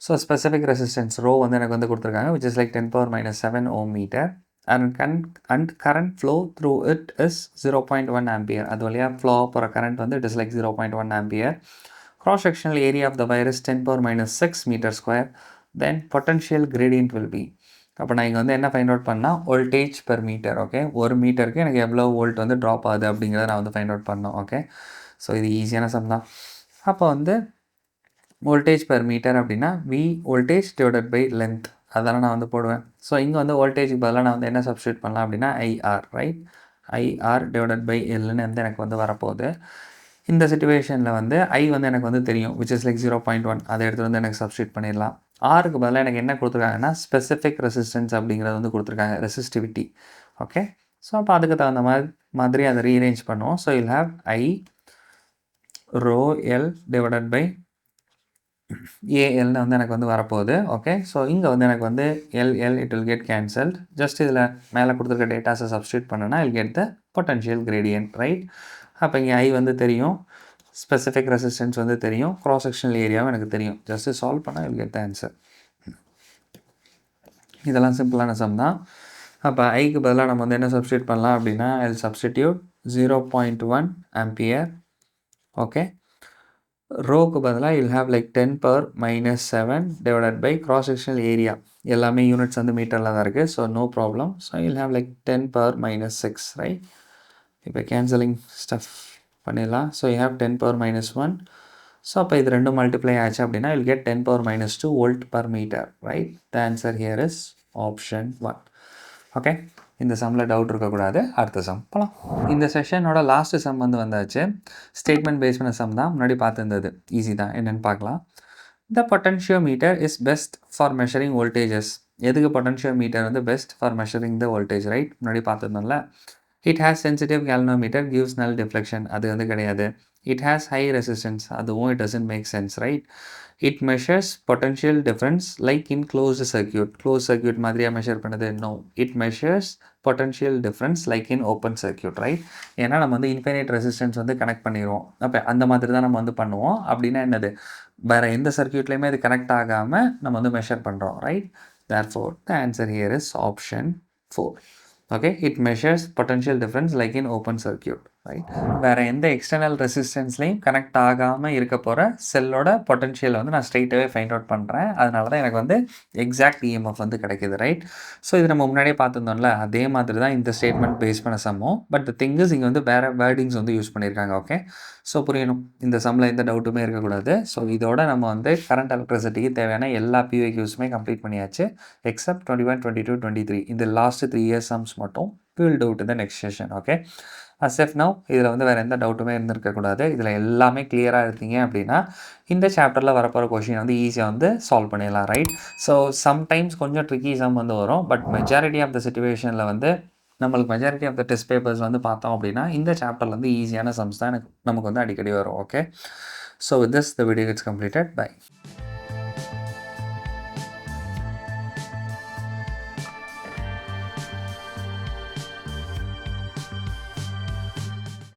So specific resistance rho வந்து எனக்கு வந்து கொடுத்துருக்காங்க, which is like 10⁻⁻7 ohm meter and current flow through it is 0.1 ampere. அது வழியாக ஃப்ளோ போகிற கரண்ட் வந்து it is like 0.1 ampere. Cross sectional area of the wire is 10⁻⁻6 meter square. Then potential gradient will be. அப்போ நான் இங்கே வந்து என்ன find out பண்ணால் வோல்டேஜ் பெர் மீட்டர். ஓகே, ஒரு மீட்டருக்கு எனக்கு எவ்வளோ வோல்ட் வந்து ட்ராப் ஆகுது அப்படிங்கிறத நான் வந்து ஃபைண்ட் அவுட் பண்ணோம். ஓகே, ஸோ இது ஈஸியான சம் தான். அப்போ வந்து வோல்டேஜ் பெர் மீட்டர் அப்படின்னா V voltage divided by length, அதெல்லாம் நான் வந்து போடுவேன். ஸோ இங்கே வந்து வோல்டேஜுக்கு பதிலாக நான் வந்து என்ன சப்ஸ்டியூட் பண்ணலாம் அப்படின்னா IR, right? IR divided by எல்னு வந்து எனக்கு வந்து வரப்போகுது. இந்த சிச்சுவேஷனில் வந்து ஐ வந்து எனக்கு வந்து தெரியும், which is like 0.1. அதை எடுத்து வந்து எனக்கு சப்ஸ்டியூட் பண்ணிடலாம். ஆருக்கு பதிலாக எனக்கு என்ன கொடுத்துருக்காங்கன்னா ஸ்பெசிஃபிக் ரெசிஸ்டன்ஸ் அப்படிங்கிறது வந்து கொடுத்துருக்காங்க, ரெசிஸ்டிவிட்டி. ஓகே, ஸோ அப்போ அதுக்கு தகுந்த மாதிரி அதை ரீஅரேஞ்ச் பண்ணுவோம். So you'll have I row L divided by ஏஎல்னு வந்து எனக்கு வந்து வரப்போகுது. ஓகே, ஸோ இங்கே வந்து எனக்கு வந்து L it will get cancelled. Just இதில் மேலே கொடுத்துருக்க டேட்டாஸை சப்ஸ்டியூட் பண்ணனா I'll get the potential gradient, right? அப்போ இங்கே ஐ வந்து தெரியும், ஸ்பெசிஃபிக் ரெசிஸ்டன்ஸ் வந்து தெரியும், க்ராஸ் செக்ஷனல் ஏரியாவும் எனக்கு தெரியும். ஜஸ்ட்டு சால்வ் பண்ணால் வில் கெட் த ஆன்சர். இதெல்லாம் சிம்பிளான சம் தான். அப்போ ஐக்கு பதிலாக நம்ம வந்து என்ன சப்ஸ்டியூட் பண்ணலாம் அப்படின்னா ஐல் சப்ஸ்டிடியூட் 0.1 ஆம்பியர். ஓகே, ரோக்கு பதிலாக you'll have like 10⁻⁻7 divided by cross sectional area. எல்லாமே யூனிட்ஸ் வந்து மீட்டரில் தான் இருக்குது, so no problem. So you'll have like 10⁻⁻6, right? இப்போ கேன்சலிங் ஸ்டஃப் பண்ணிடலாம். So you have 10⁻⁻1. ஸோ அப்போ இது ரெண்டும் மல்டிப்ளை ஆச்சு அப்படின்னா you'll get 10⁻⁻2 volt per metre, right? The answer here is option 1. Okay, இந்த சம்மில் டவுட் இருக்கக்கூடாது. அடுத்த சம் போகலாம். இந்த செஷனோட லாஸ்ட் சம் வந்து வந்தாச்சு. ஸ்டேட்மெண்ட் பேஸ் பண்ண சம் தான், முன்னாடி பார்த்துருந்தது. ஈஸி தான், என்னென்னு பார்க்கலாம். The potentiometer is best for measuring voltages. எதுக்கு பொட்டன்ஷியோமீட்டர் வந்து best for measuring the voltage, right? முன்னாடி பார்த்துருந்தோம்ல. It has sensitive galvanometer gives null deflection, அது வந்து கிடையாது. இட் ஹேஸ் ஹை ரெசிஸ்டன்ஸ், அதுவும் it doesn't make sense, right? It measures potential difference like in closed circuit. Closed circuit மாதிரியா measure பண்ணுது? No. It measures potential difference like in open circuit, right? ஏன்னா நம்ம வந்து infinite resistance வந்து connect பண்ணிடுவோம். அப்போ அந்த மாதிரி தான் நம்ம வந்து பண்ணுவோம். அப்படின்னா என்னது? வேறு எந்த சர்க்கியூட்லேயுமே அது கனெக்ட் ஆகாமல் நம்ம வந்து மெஷர் பண்ணுறோம், right? Therefore, the answer here is option 4. Okay, it measures potential difference like in open circuit, right? வேறு எந்த எக்ஸ்டர்னல் ரெசிஸ்டன்ஸ்லையும் கனெக்ட் ஆகாமல் இருக்க போகிற செல்லோட பொட்டன்ஷியலை வந்து நான் ஸ்ட்ரெயிட்டாகவே ஃபைண்ட் அவுட் பண்ணுறேன். அதனால தான் எனக்கு வந்து எக்ஸாக்ட் இஎம்எஃப் வந்து கிடைக்கிது, ரைட்? ஸோ இது நம்ம முன்னாடியே பார்த்துருந்தோம்ல, அதே மாதிரி தான் இந்த ஸ்டேட்மெண்ட் பேஸ் பண்ண சம்மும். பட் திங் இஸ் இங்கே வந்து வேறு வேர்டிங்ஸ் வந்து யூஸ் பண்ணியிருக்காங்க. ஓகே, ஸோ புரியணும், இந்த சம்மில் எந்த டவுட்டுமே இருக்கக்கூடாது. ஸோ இதோட நம்ம வந்து கரண்ட் எலக்ட்ரிசிட்டிக்கு தேவையான எல்லா PYQஸுமே கம்ப்ளீட் பண்ணியாச்சு. எக்ஸப்ட் 21, 22, 23 இந்த லாஸ்ட் 3 இயர்ஸ் சம்ஸ் மட்டும் will do to the next session. Okay, as of now இதில் வந்து வேறு எந்த டவுட்டுமே இருந்திருக்கக்கூடாது. இதில் எல்லாமே கிளியராக இருந்தீங்க அப்படின்னா இந்த சாப்டரில் வரப்போகிற கொஷின் வந்து ஈஸியாக வந்து சால்வ் பண்ணிடலாம், ரைட்? ஸோ சம்டைம்ஸ் கொஞ்சம் ட்ரிக்கி சம் வந்து வரும். பட் மெஜாரிட்டி ஆஃப் த சிச்சுவேஷனில் வந்து நம்மளுக்கு majority of the test papers வந்து பார்த்தோம் அப்படின்னா இந்த சாப்டரில் வந்து ஈஸியான சம்ஸ் தான் நமக்கு வந்து அடிக்கடி வரும். Okay, so with this the video it's completed. By.